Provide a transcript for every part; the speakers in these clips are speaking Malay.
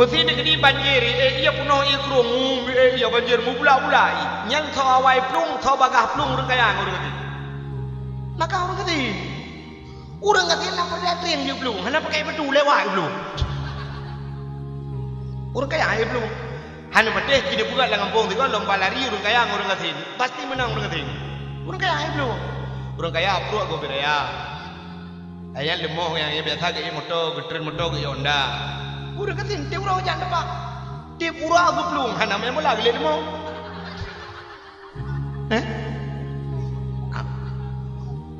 Mesti nak di banjir, ia puno ikrung, ia banjir mu pula. Yang thau awai plung, thau bagah plung orang kaya orang kata. Maka orang kata, orang kata nak pada train je plung, hendak pakai batu lewat plung. Orang kaya ai plung. Hendak pada kita buat dalam kampung tu kan lomba lari orang kaya orang kata. Pasti menang orang kata. Orang kaya ai plung. Orang kaya perut go beraya. Ayat lemah yang biasa ke motor, ke train motor ke Honda. Orang kata, dia orang jangan dapat. Dia pura aku pelung. Hana memang lagi lagi mau.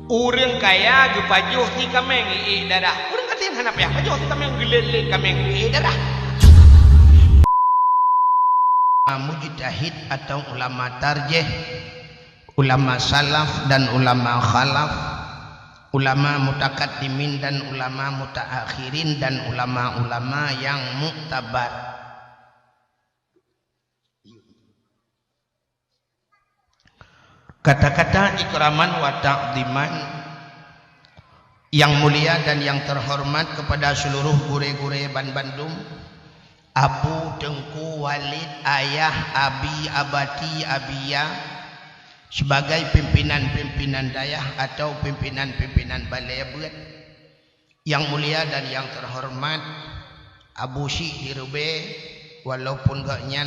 Orang kaya ke pajuh si kameng darah. Orang kata, hana payah pajuh si kameng gelele kameng darah. Mujtahid atau ulama tarjih, ulama salaf dan ulama khalaf, ulama mutakaddimin dan ulama mutaakhirin dan ulama-ulama yang muktabar. Kata-kata ikraman wa ta'ziman yang mulia dan yang terhormat kepada seluruh gure-gure Bandung, Abu, Tengku, Walid, Ayah, Abi, Abati, Abia, sebagai pimpinan-pimpinan dayah atau pimpinan-pimpinan balai buat yang mulia dan yang terhormat Abu Syekh Dirube, walaupun gaknya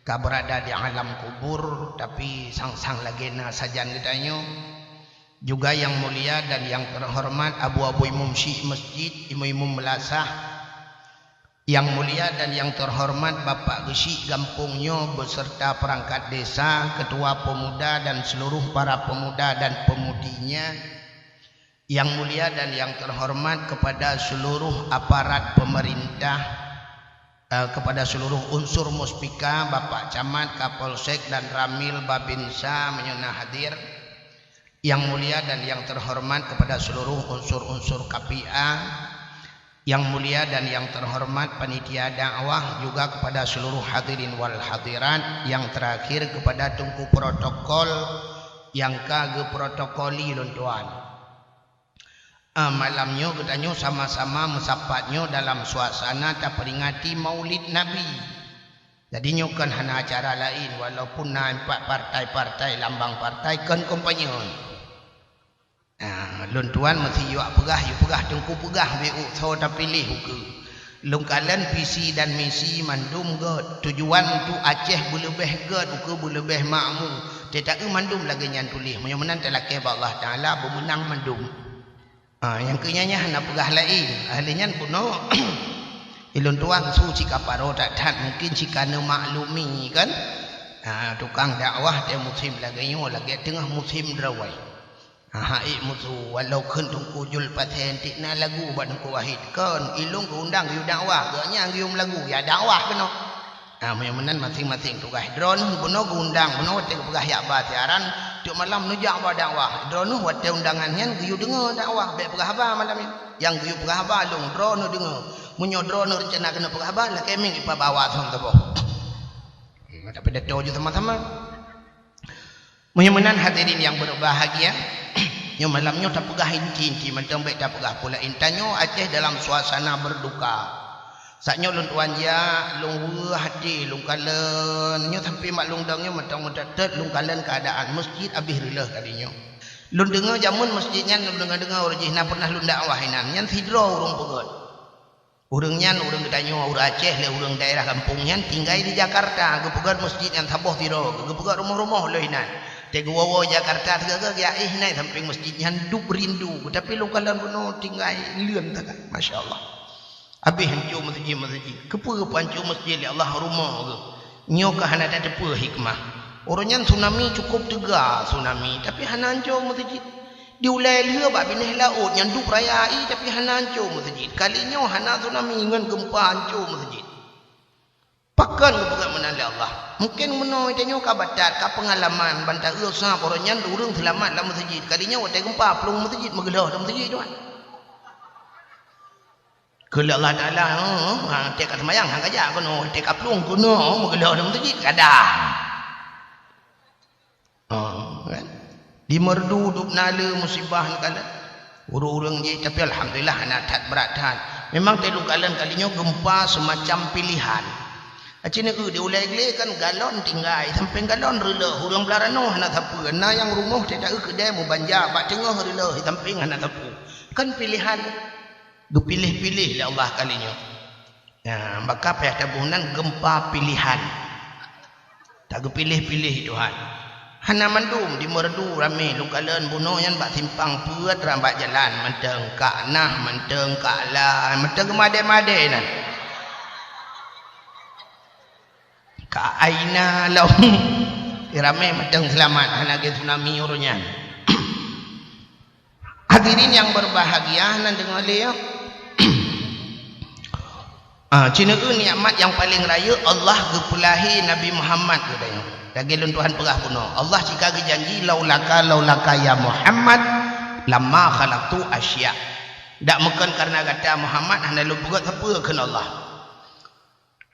berada di alam kubur tapi sang-sang lagena sajan katanya, juga yang mulia dan yang terhormat Abu Imam Syekh Masjid, Imam Melasah, yang mulia dan yang terhormat Bapak Gesi Gampungnya beserta perangkat desa, ketua pemuda dan seluruh para pemuda dan pemudinya, yang mulia dan yang terhormat kepada seluruh aparat pemerintah, kepada seluruh unsur muspika, Bapak Camat, Kapolsek dan Ramil Babinsa menyunah hadir, yang mulia dan yang terhormat kepada seluruh unsur-unsur KPA, yang mulia dan yang terhormat panitia dakwah, juga kepada seluruh hadirin wal hadirat, yang terakhir kepada tungku protokol yang kage protokoli luntuan. Malamnya katanya sama-sama mesapatnya dalam suasana tak peringati Maulid Nabi. Jadi nyokan hana acara lain walaupun nampak partai-partai lambang partai kan kompanyon. Luntuan mesti yuak pegah tengku pegah bu so tak pilih ke lungkalan visi dan misi mandum god tujuan tu Aceh boleh god ke boleh makmu tidak mandum lagi yang tulis menan telake Allah Taala bermenang mandum. Yang kenyanya hana pegah lain ahlinya kuno iluntuan su cika paro tak mungkin cika ne maklumi kan. Tukang dakwah dia musim lagi tengah musim drawai. Hai mutu walau kun tungku jul paten tikna lagu ban ku wahid kan ilung undang yu dakwah gaknya ngium lagu ya dakwah kena. Menan masing-masing tugas drone buno undang buno te pegah ya ba tiaran tu malam nujak ba dakwah drone wat te undangan nyan giu dengar dakwah be pegah ba malam ni yang giu pegah ba long drone dengar munyo drone rencana kena pegah ba lah keming ipa bawa thong tebo. Tapi dato je sama-sama. Menan hadirin yang berbahagia, nyo malamnya tak pegah inti macam baik tak pegah pula intanyo Aceh dalam suasana berduka. Saknyo luntuan ya lung hati lung kalen nyo sampai mak lung dangnya metang-metang lung kalen keadaan masjid abih rilah kadinya. Lun dengar jamun masjidnya lun dengar orjihna pernah lun dakwah inan nyan sidro urang pegot. Urang nyan urang ditanya urang Aceh le urang daerah kampungnya tinggal di Jakarta ke pegot masjid yang taboh tiro ke pegot rumah-rumah le inan. Tegu wawo Jakarta tegak ya naik samping masjidnya duk rindu tapi lu kalau bunuh tinggal lian tak masya-Allah. Habis hancur masjid kepa pancur masjid Allah rumah ke nyoka hana ada depa hikmah. Orangnya tsunami cukup tegak tsunami tapi hana hancur masjid. Diulai lia bab bineh laut yang duk rayai tapi hana hancur masjid. Kalinya hana tsunami ngan gempa hancur masjid. Pakan kepegang menanda Allah. Mungkin menoi tanya kabatat, ka pengalaman bantar usaha poranya urang selamat dalam masjid. Kalinya waktu gempa pelung masjid megelah dalam masjid tuan. Kalau Allah Taala tekad semayang hang aja kono tekad pelung kono megelah dalam masjid kadang. Kan? Di merdu duk nala musibah kala. Urang je tapi alhamdulillah anak tak beratan. Memang telu kalinya gempa semacam pilihan. Acina dia ulai kan galon tinggal sampai galon rela hurang belarano nak tapu. Na yang rumah tidak kedai mu banjar bak tengah rela sampai nak tapu. Kan pilihan. Dipilih-pilih oleh Allah kalinya. Nah, maka payah tabunan gempa pilihan. Tak pilih-pilih Tuhan. Hana mandum di merdu rame lukalan bunuh yang bak simpang puat rambat jalan menteng kak nah menteng kak lah menteng made-made nan kak aina long rame menteng selamat hana ke tsunami urunyan. Hadirin yang berbahagia nan dengar dia Cina tu nikmat yang paling raya Allah gepulahi Nabi Muhammad katanya. Dagilun Tuhan perah puno. Allah jika janji laulaka ya Muhammad lama khalaqtu asya. Dak mungkin karena kata Muhammad hanya lu buat apa kena Allah.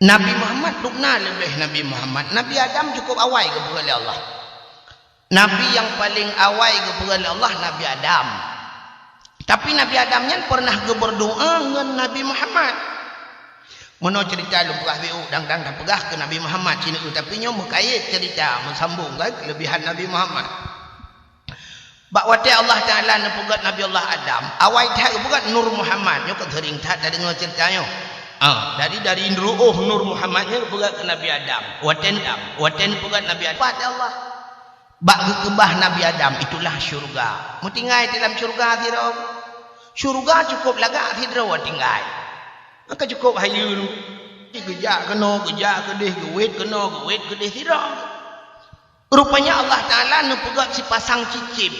Nabi Muhammad lukna lebih Nabi Muhammad. Nabi Adam cukup awal ke oleh Allah. Nabi yang paling awal ke oleh Allah Nabi Adam. Tapi Nabi Adamnya pernah berdoa dengan Nabi Muhammad. Mono cerita lu pegah biu dang-dang dah pegah ke Nabi Muhammad Cina tu tapi nyo mengkait cerita mensambung kan kelebihan Nabi Muhammad. Bak wate Allah Taala ne pegat Nabi Allah Adam, awai tak pegat Nur Muhammad nyo ketering tak ada dengar ceritanya. Dari ruh Nur Muhammad nyo pegat ke Nabi Adam. Waten pegat Nabi Adam. Pada Allah. Bak kebah Nabi Adam itulah syurga. Mu tinggal dalam syurga thirau. Syurga cukup lagak thirau tinggal. Maka cukup hayu tu. Gejak kena, gejak kedih, gewit kena, gewit kedih tidak. Rupanya Allah Ta'ala nak pegat si pasang cicim.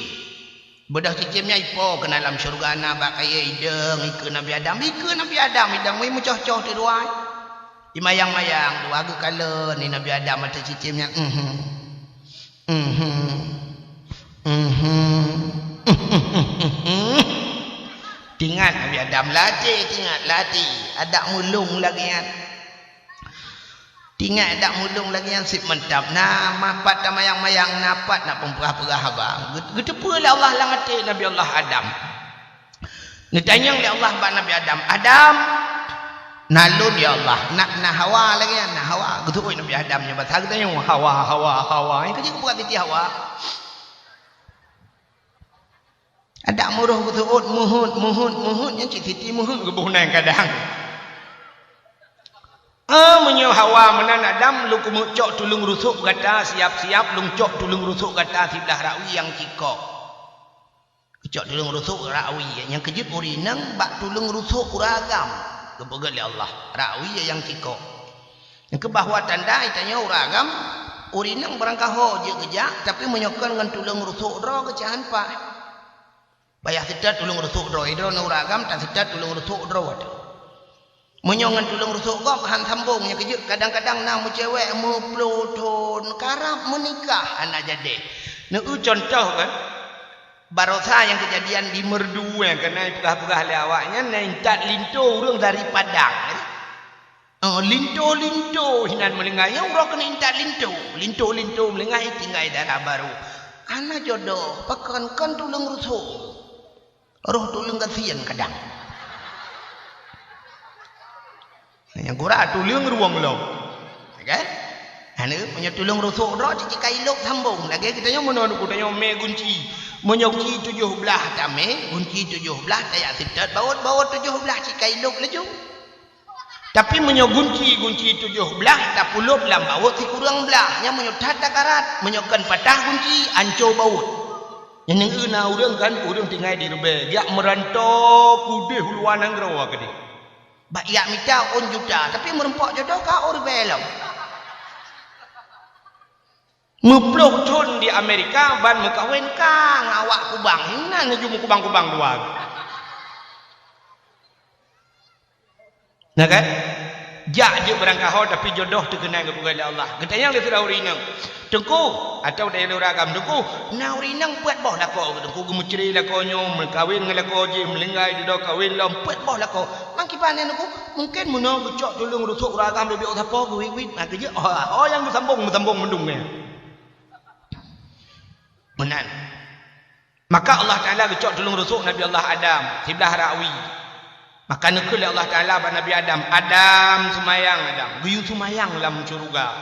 Bedah cicimnya ipo ke dalam syurga nak kaya hidang, ika Nabi Adam. Ika Nabi Adam, hidang mai mecoh-coh di luar. Dimayang-mayang, dua ke kala ni Nabi Adam ada cicimnya. Tingat Nabi Adam latih, tingat latih. Ada mulung lagi kan. Tingat ada mulung lagi yang sip mentap. Nah, mapat mayang-mayang napat nak pemperah-perah abang. Getepa oleh Allah langati Nabi Allah Adam. Ditanya oleh Allah kepada Nabi Adam. Adam, nalun ya Allah. Nak Hawa lagi kan. Nak Hawa. Getepa Nabi Adam. Bahasa katanya Hawa. Yang kerja buat titi Hawa. Ada muruh betul muhut yang citi muhut kebunan kadang. Menyo Hawa menan Adam lu kumucok tulung rusuk kata siap-siap lung cok tulung rusuk kata sebelah rawi yang cikok. Cok tulung rusuk rawi yang kejut urinang bak tulung rusuk uragam. Kepegal Allah rawi yang cikok. Yang kebahwa tanda itanya uragam urinang barangkah je kejak tapi menyokkan dengan tulung rusuk ro kecahan pak. Bayar sedat tulung rusuk dro hidro na uragam tak sedat tulung rusuk dro ada. Menyongan tulung rusuk kau han sambung yang kejut kadang-kadang nak cewek mu pelutun karap menikah anak jadi. Nak contoh kan barosa yang kejadian di merdu yang kena pegah-pegah le awaknya nentat linto urang dari Padang. Linto hinan melengai urang kena entat linto melengai tinggal darah baru. Anak jodoh pakankan tulung rusuk. Roh tulung kasihan kadang. Yang kurang tulung ruang lo. Kan? Anu punya tulung rusuk roh cici kailok sambung. Lagi kita nyo menonu kutanya me gunci. Menyoki 17 tame, gunci 17 tayak sedat baut 17 cici kailok laju. Tapi menyogunci 17 tak puluh lam baut si kurang belah. Yang menyutat karat, menyokan patah gunci ancur baut. Yang nengena urang kan urang tinggal di rebe dia merantau kudih huluan anggrawa ke dia bak yak minta on juta tapi merempok jodoh ka rebe lam ngeplok ton di Amerika ban mekawin ka ngawak kubang hina naju kubang-kubang dua nah kan jak je berangkah tapi jodoh terkenal kepada Allah katanya le firau rinang tengku atau dari uragam tengku na urinang puat boh lako tengku gemuceri lakonyo mengkawin dengan lako je melengai di dak kawin lom puat boh lako mangki panen tengku mungkin muno gecok tulung rusuk uragam lebih apa wit nak kerja yang bersambung mendungnya menan maka Allah Taala gecok tulung rusuk Nabi Allah Adam sebelah rawi Maka nekul Allah Ta'ala pada Nabi Adam. Adam semayang Adam. Guyu semayang dalam syurga.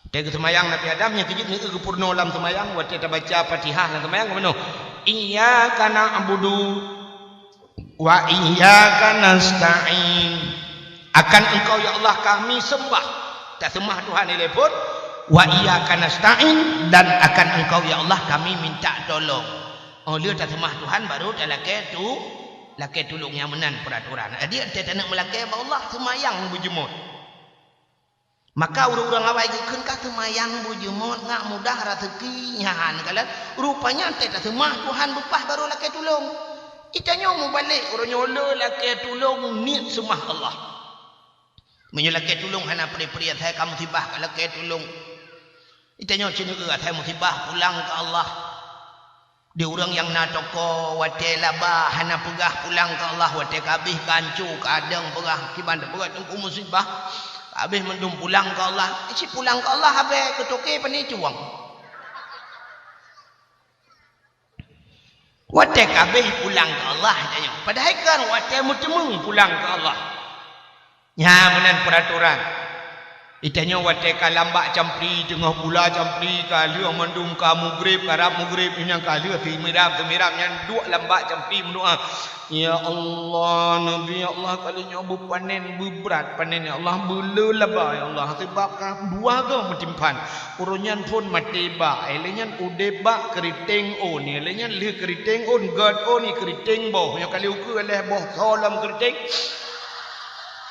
Dia semayang Nabi Adam yang kejut ni kepurno dalam semayang. Waktu kita baca Fatihah dalam semayang. Kemana? Iyyaka na'budu wa iyyaka nasta'in. Akan engkau ya Allah kami sembah. Tak sembah Tuhan ini pun. Wa iyyaka nasta'in. Dan akan engkau ya Allah kami minta tolong. Oh dia tak sembah Tuhan baru tak lakai tu. Lakai tolong yang menan peraturan. Dia tak nak melakai Allah semayang berjemut. Maka orang-orang awal ikut kah semayang berjemut ngak mudah rezekinya. Kalian rupanya tak semah Tuhan bupah baru lakai tolong. Itanya mau balik orang nyola lakai tolong ni semah Allah. Menyelakai tolong hana peri-peri saya kamu musibah lakai tolong. Itanya cina ke saya musibah pulang ke Allah. Dia orang yang nak toko wate labah hana pegah pulang ke Allah wate kabih kancu kadang pegah kiban pegah tungku musibah habis mendum pulang ke Allah isi pulang ke Allah habis ketoke pani cuang wate kabih pulang ke Allah tanya padahal kan wate mutemung pulang ke Allah nya menan peraturan itanya wate kalambak campri tengah pula campri kali mandum ka mugrib karab mugrib yang kali fi mirab yang dua lambak campri mendoa ya Allah nabi Allah kali nyobu panen berat panen ya Allah bela laba ya Allah sebab ka dua ke mutimpan uronyan pun matiba elenyan udeba keriting on elenyan le keriting on god on keriting boh yang kali uku leh boh solam keriting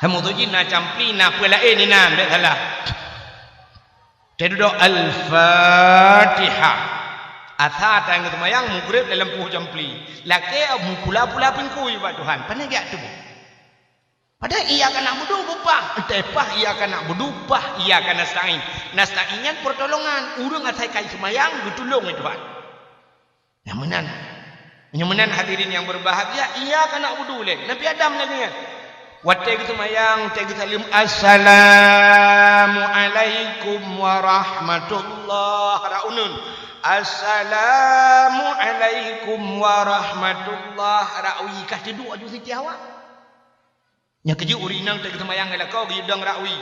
Hamu tu jina campli na pula ni nam dak salah. Dia duduk Al-Fatihah. Atha tang semayang mugrib dalam puh campli. Laki mu pula-pula pengkui buat Tuhan. Pandai gak tu. Padahal ia akan nak budu bupah. Tepah ia akan nak budu pah ia akan nasta'in. Nasta'innya pertolongan. Urang atai kai semayang ditolong Tuhan. Yang menan hadirin yang berbahagia ia akan nak budu leh. Nabi Adam lagi. Waktu itu mayang, waktu itu salim. Assalamualaikum warahmatullahi wabarakatuh. Assalamualaikum warahmatullahi wabarakatuh. Kah tidur aju Siti Hawa. Yang keju urinang waktu itu mayang adalah kau gidang rawi.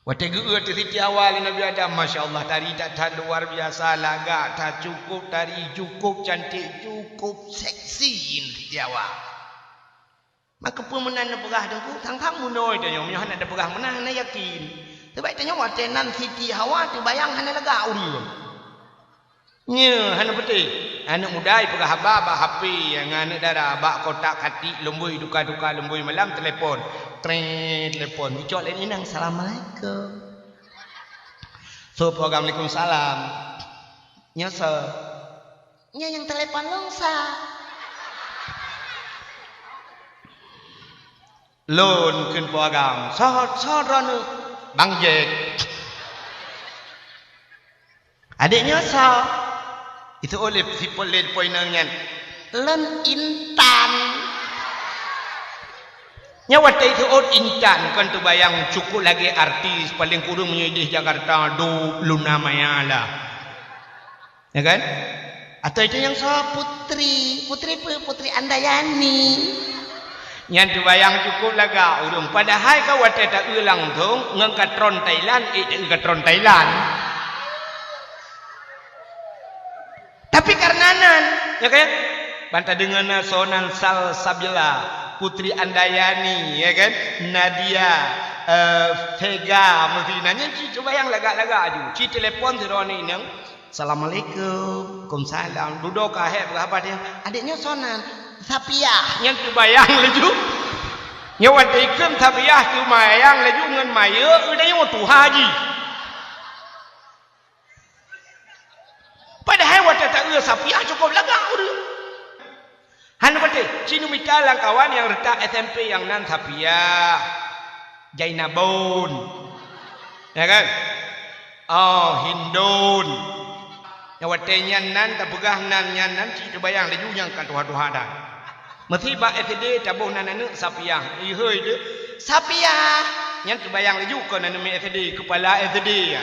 Waktu itu Siti Hawa Nabi Adam, masya Allah tari tak luar biasa lagak tak cukup tari cukup cantik cukup seksi Siti Hawa. Maka pun menan pegah dengku tang-tang munoi tanya nyoh hana ada pegah menah hana yakin. Sebab tanya watenan Siti Hawa tu bayang hana lega uri. Nya hana peti. Anak mudai pegah haba HP yang anak darah bak kotak hati lembui duka-duka lembui malam telefon. Telepon. Dicok lain inang assalamualaikum. So program Waalaikumsalam. Nya nya yang telepon longsa. Lonขึ้น program ซอดรอนึBang Jek adiknya itu oleh si polen poinannya Len Intan nyawat itu Intan kan tu bayang cukup lagi artis paling kurung menyedih Jakarta do Luna Maya lah ya kan atau itu yang Putri Andayani yang dibayang cukup laga urung padahal kau wate tak ulang tu ngangkat tron Thailand tron Thailand tapi karenanan ya kan bantah dengan Sonan Salsabila Putri Andayani ya kan Nadia Vega mungkinannya coba yang laga-laga aja telepon dironi nang Assalamualaikum Waalaikumsalam duduk kahek berapa dia adiknya Sonan Sapiah yang terbayang laju nyawat ikam sapiah tu mayang laju ngan maya udah yang tu haji padahal waktu tak sapiah cukup laga udah han pati cinu mitalang kawan yang retak SMP yang nan sapiah Jainabun ya kan Hindun nyawat nyan nan tak pegah nan nyan nan ci terbayang laju yang kan tuha-tuha dah mesti ba FD tabuh nanane sapiah ihoi dia sapiah yang terbayang laju ke naname FD kepala FD ya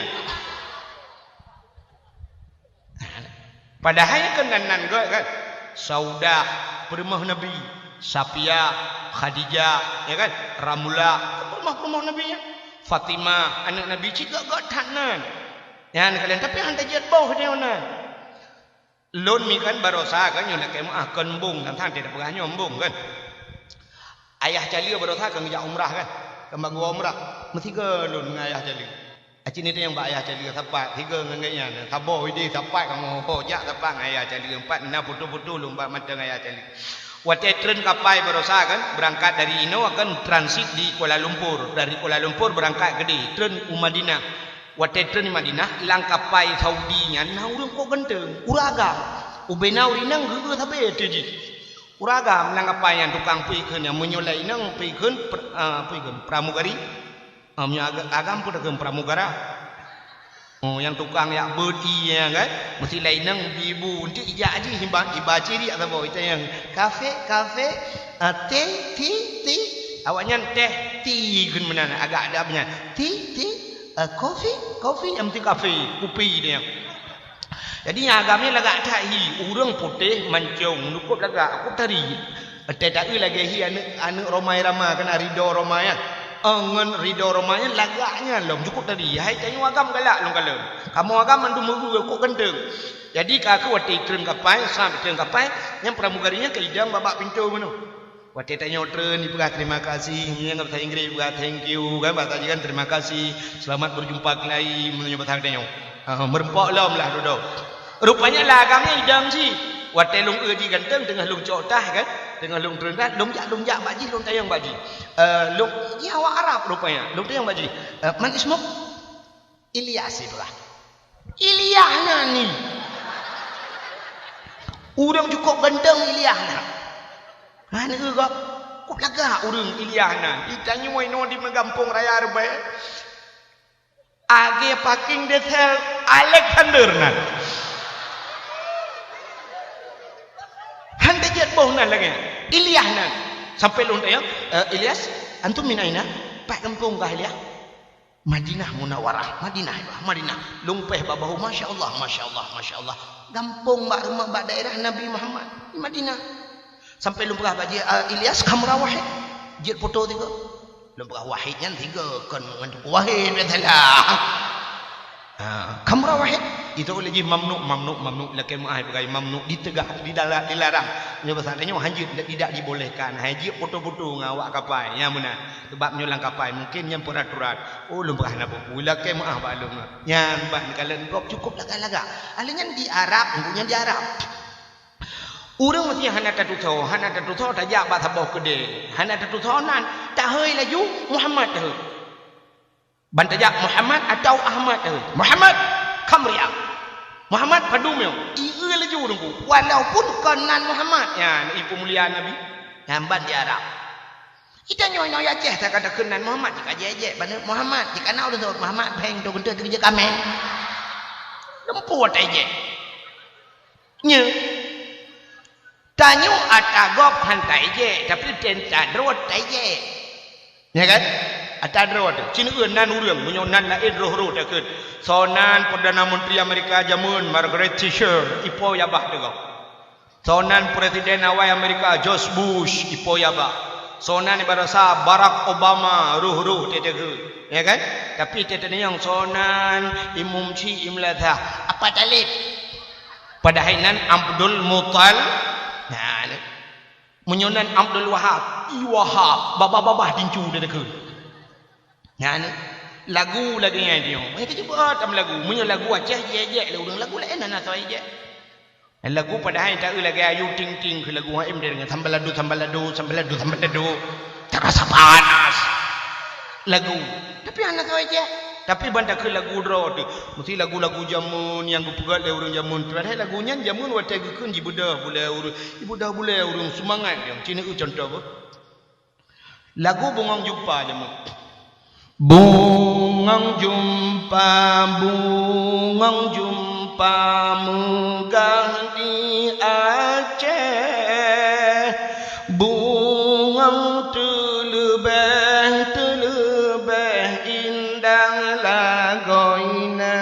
padahal kan nanan kan saudah permah nabi Safia, Khadijah, ya kan? Ramula, rumah-rumah Nabi nya. Fatimah, anak Nabi juga gak tanan. Ya kalian tapi anda jat bau dia mana? Lon mi kan barosa kan nyolak kamu akan bung dan tang tidak pernah nyombong kan? Ayah Jalil barosa kan ngejak umrah kan? Kembang gua umrah, mesti ke lon ayah Jalil. Acin itu yang ayah Jalil sapat, tiga ngengnya, tabo ini sapat kamu hojak sapat ayah Jalil empat, na putu-putu lomba macam ayah Jalil. Waktu tren kapal berosa kan berangkat dari Ino akan transit di Kuala Lumpur, dari Kuala Lumpur berangkat ke di tren Madinah. Waktu tren di Madinah lang kapal Saudi nya nah urang kok genteng uraga ubena urinang gege tapi teji uraga lang kapal yang tukang pikeun yang menyolai nang pikeun pramugari agam pun dengan pramugara. Oh, yang tukang yang bodi ya kan, mesti lain nang ibu untuk ijak aja ibaci dia atau itu yang kafe teh awaknya teh kan mana agak ada punya teh kopi yang mesti kopi dia. Jadi yang agamnya lagak tahi urang putih mancung nukup lagak aku tari teh tak lagi hi anu romai rama kan arido romai angan ridho romanya lagaknya lom cukup tadi hai tanyu agam galak long kalau kamu agam mandu mugu kok gendeng jadi kaku wati tren kapai sampai tren kapai yang pramugarinya ke idam babak pintu mano wati tanya tren ibuah terima kasih yang bahasa Inggris ibuah thank you kan bahasa kan terima kasih selamat berjumpa kembali menuju batang tanya merempok lom lah dodo rupanya lagamnya idam sih wati long uji ganteng dengan long cotah kan dengan long terendah long jak baji long tayang baji long ya awak Arab rupanya long tayang baji man ismuk Ilyas itulah Ilyas nani urang cukup ganteng Ilyas na mana ke kok laga urang Ilyas na ditanya moi no di Magampung Raya Arba age parking detail Alexander na hande jet boh nan lagi Ilyas nan sampai long tayang Ilyas antum min aina pak kampung kah Ilyas Madinah Munawwarah Madinah lumpeh babahu Masya Allah gampung bak rumah bak daerah Nabi Muhammad di Madinah sampai lumpah baji Ilyas kamera wahid jet foto tiga lumpah wahidnya tiga kan untuk wahid betalah kamera wahid itu lagi mamnu laki maaf pakai mamnu ditegak dilarang nya bahasanya haji tidak dibolehkan haji foto-foto ngawak kapal ya mana sebab nyulang kapal mungkin yang peraturan oh lumpah na bu laki maaf balung nya ban kalian kok cukup laga-laga alanya di Arab nggunya di Arab urang mesti hana tatu tho tajak ba thabau gede hana tatu tho nan tak heuy laju Muhammad teu ban tajak Muhammad atau Ahmad teu Muhammad kamriya Muhammad padumyo ieu laju urangku walaupun kanan Muhammad ya ibu mulia Nabi hamban di Arab kita nyoy Aceh tak ada kenan Muhammad jika jeje bana Muhammad jika nau dah Muhammad beng tu genta kerja kamen lemput aje nya tanyo atagop hantai je tapi tenta drot aje ya kan atadrot cina nan urang menyonan lain roh dekat sonan Perdana Menteri Amerika jamun Margaret Thatcher ipo yabah dego sonan Presiden awal Amerika George Bush ipo yabah sonan ibarasa Barack Obama ruh tetege ya kan tapi tetene yang sonan imumci imlatha apa talib pada hainan Abdul Muttal nah menyonan Abdul Wahab babah dincu dedege yang lagu lagi yang dia, mereka cuba tam lagu, punya lagu Aceh je le urang lagu lain ana toi je. Lagu padahal tak lagi ayu ting ke lagu HM dia dengan sambaladu. Terasa panas. Lagu. Tapi ana toi je. Tapi banda ke lagu dro tu. Mesti lagu-lagu jamun yang gupegat le urang jamun. Padahal lagunya jamun watai gekeun ji budah boleh urang semangat dia. Cina contoh apa? Lagu bungang jumpa jamun. Bungang jumpa megah di Aceh bungang telebeh indah lagoina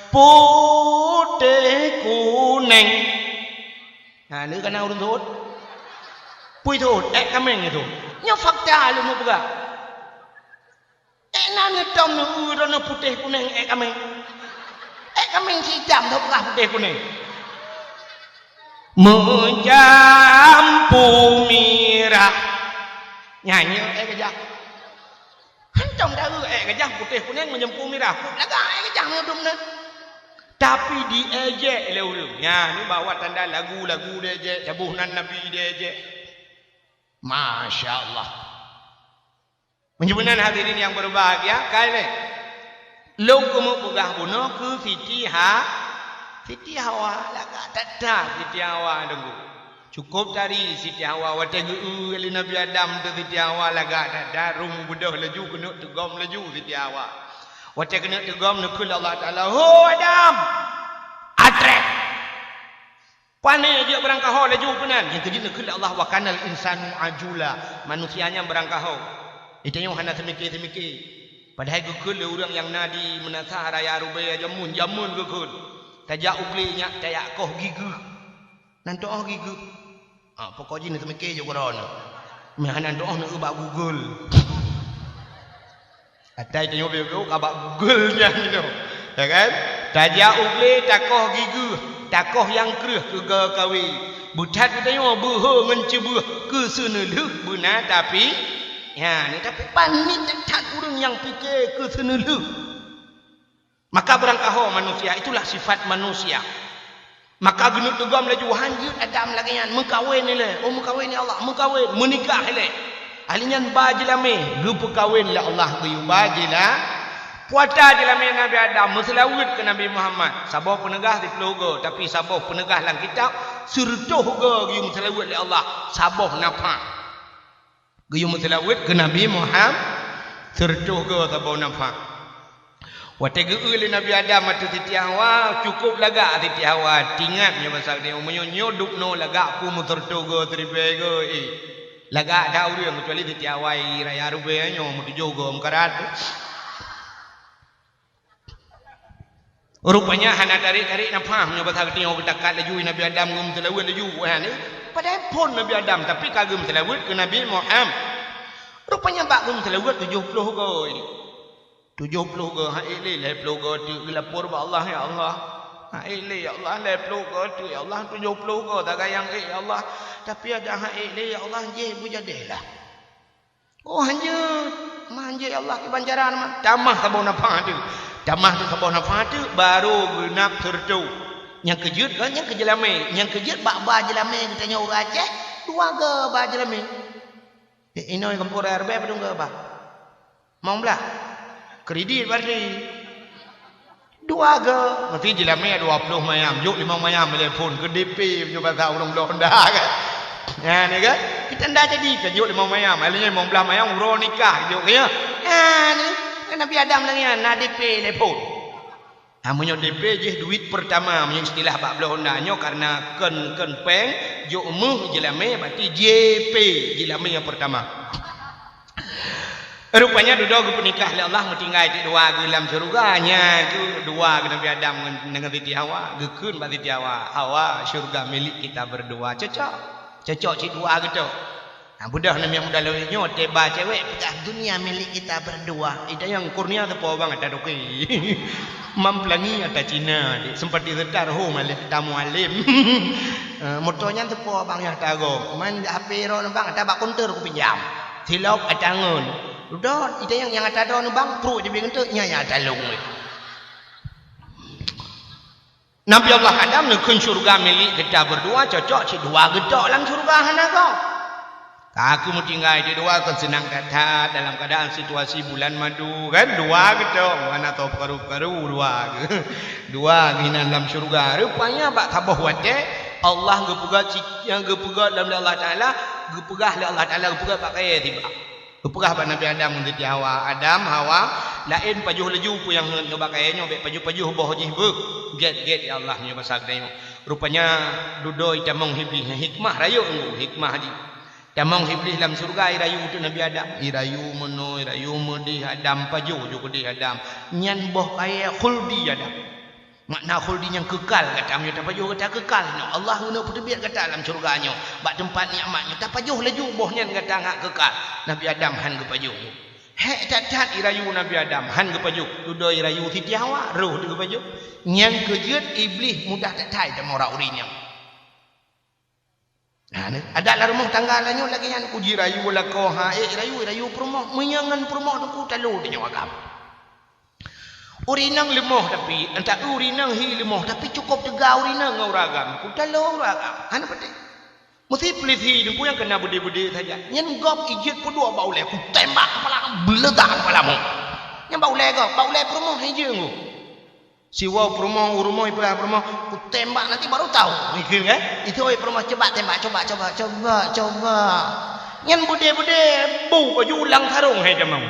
putih kuning nah ini kan urun thốt Pui tu, kameng itu. Nya fakta lu mau pegah. Nana tom nu urang putih kuning kameng. Kameng si hitam tu pegah putih kuning. Menjampu mirah. Nyanyi kejap. Hancam dah kejap putih kuning menjampu mirah. Laga kejap ngedum ni. Tapi diejek oleh orang. Ya, ni bawa tanda lagu-lagu diejek, cabuhan Nabi diejek. Masya Allah. Menjempunan hadirin yang berbahagia, kali lo kamu pegah bunuh ke Siti Hawa laga tata Siti Hawa dengku. Cukup dari Siti Hawa wategu oleh Nabi Adam tu Siti Hawa laga tata rum budah laju kena tegam laju Siti Hawa. Wata kena tegam nakul Allah Ta'ala. Ho Adam. Atrek. Pane dia berangkahau laju penan. Yang kejut nakul Allah wa kanal insanu ajula. Manusianya berangkahau. Itu yang hana semikir-semikir. Padahal kekul orang yang nadi menasah raya rubaya jamun kekul. Tajak uklinya tayak koh gigu. Nanti oh gigu. Pokoknya ni semikir je korona. Mahana doh nak ubah Google. Atai tengok video kabak Google-nya gitu. Ya kan? Tajak ukli takoh gigu, takoh yang kereh ke kawi. Butat tengok buh mencebuh ke seneleh benar tapi ya ni tapi panik tak orang yang fikir ke seneleh. Maka berangkahau manusia itulah sifat manusia. Maka genut tegam laju hanjut Adam lagi yang mengkawin ni le. Oh mengkawin ni Allah, mengkawin, menikah le. Alinyan bajilame gupu kawin la Allah ku bajila puata dilame Nabi Adam meselawut ke Nabi Muhammad sabah penegah di keluarga tapi sabah penegah dalam kitab surtuh ke guyum meselawut la Allah sabah napa guyum meselawut ke Nabi Muhammad surtuh ke sabah napa wate geul Nabi Adam atu Siti Hawa cukup laga Siti Hawa tingatnya pasal dia menyoduk no laga ku musurtuh ke tribege laga ada orang kecuali Siti Hawa raya rubenya mutu jogo mekarat. Rupanya hana tarik-tarik nafam nya pasal tengok kita kat laju Nabi Adam ngum telawut laju ni. Padahal pun Nabi Adam tapi kagum telawut ke Nabi Muhammad. Rupanya bak ngum telawut 70 ke ini. 70 ke ha ile 70 ke tu lapor ba Allah ya Allah. Ha ile ya Allah 70 ke tu ya Allah 70 ke tak yang ya Allah. Tapi ada hak ini ya Allah je bujadehlah. Oh hanya ya Allah kebanjaran mah. Tamah sabon apa tu? Tamah tu sabon apa tu baru genap tertu. Yang kejut kan yang kejelame, yang kejut bak jelame katanya orang Aceh, dua ke bak jelame. Ini kampung RB apa dong ke bah? Mau belah? Kredit berarti. Dua ke, mesti jelame 20 mayam, yuk 5 mayam telefon ke DP punya bahasa orang Belanda kan. Ya ni kan kita ndak jadi kan yuk 5 mayam alanya 15 mayam uro nikah yuk ya ni kan Nabi Adam lagi nak DP telefon amunyo DP je duit pertama punya istilah bab Belanda nyo karena ken peng yuk muh jelame berarti JP jelame yang pertama. Rupanya duduk pernikah oleh Allah tinggal di dua dalam syurganya itu dua Nabi Adam dengan Siti Hawa gekun bagi Siti Hawa syurga milik kita berdua cocok cik dua gitu. Nah budak Nabi yang muda lewatnya teba cewek pedah dunia milik kita berdua. Itu yang kurnia tepo banget ada doki. Mampelangi ada Cina sempat disedar ho malih tamu alim. Motonya tepo bang yang tago. Man HP ro bang ada bak counter ku pinjam. Silop atangun. Udah, itu yang ada doang bang, perut dia bilang tu, nyaya dalung. Nabi Allah Adam nak syurga milik kita berdua, cocok si dua gedok dalam syurga hana kau. Aku mau tinggal di dua kan senang kata dalam keadaan situasi bulan madu kan dua gedok, mana tahu paru-paru dua gina dalam syurga. Rupanya bak tabah wate Allah gepuga dalam Allah Taala, gepugah Allah Taala gepugah pakai tiba. Gepugah pada Nabi Adam dengan Siti Hawa. Adam, Hawa, lain pajuh laju pun yang nyoba kayaknya, pajuh boh jihbu. Get ya Allah nyoba sagdanya. Rupanya dudoi tamong hiblis hikmah rayu hikmah di. Tamong hiblis dalam surga irayu tu Nabi Adam. Irayu meno, irayu medi Adam pajuh juga di Adam. Nyan boh kaya khuldi Adam. Makna khuldi yang kekal kata amnya tak pajuh kata kekal. Allah guna pertebiat kata dalam syurganya. Bak tempat nikmatnya tak pajuh laju bohnya kata ngak kekal. Nabi Adam han ke pajuh. Hek tak irayu Nabi Adam han ke pajuh. Dudo irayu titi hawa roh ke pajuh. Yang kejut iblis mudah tak tai sama orang urinya. Nah, ada lah rumah tanggalannya lagi yang uji rayu lah kau rayu perumah menyangan perumah tu ku talu dia agam. Urinang lemah tapi entah urinang hi lemah tapi cukup tegak urinang nguragam. Ku talu uragam. Ana pati. Mesti peliti ku yang kena budi-budi saja. Nyen gop ijit pun dua bau le ku tembak kepala beledak kepalamu. Yang bau le kau, bau le perumah hije ku. Siwa perumah urumah ibalah perumah ku tembak nanti baru tahu. Mikir kan? Itu oi perumah coba tembak coba. Nyen budi-budi bau baju ulang sarung hai demang.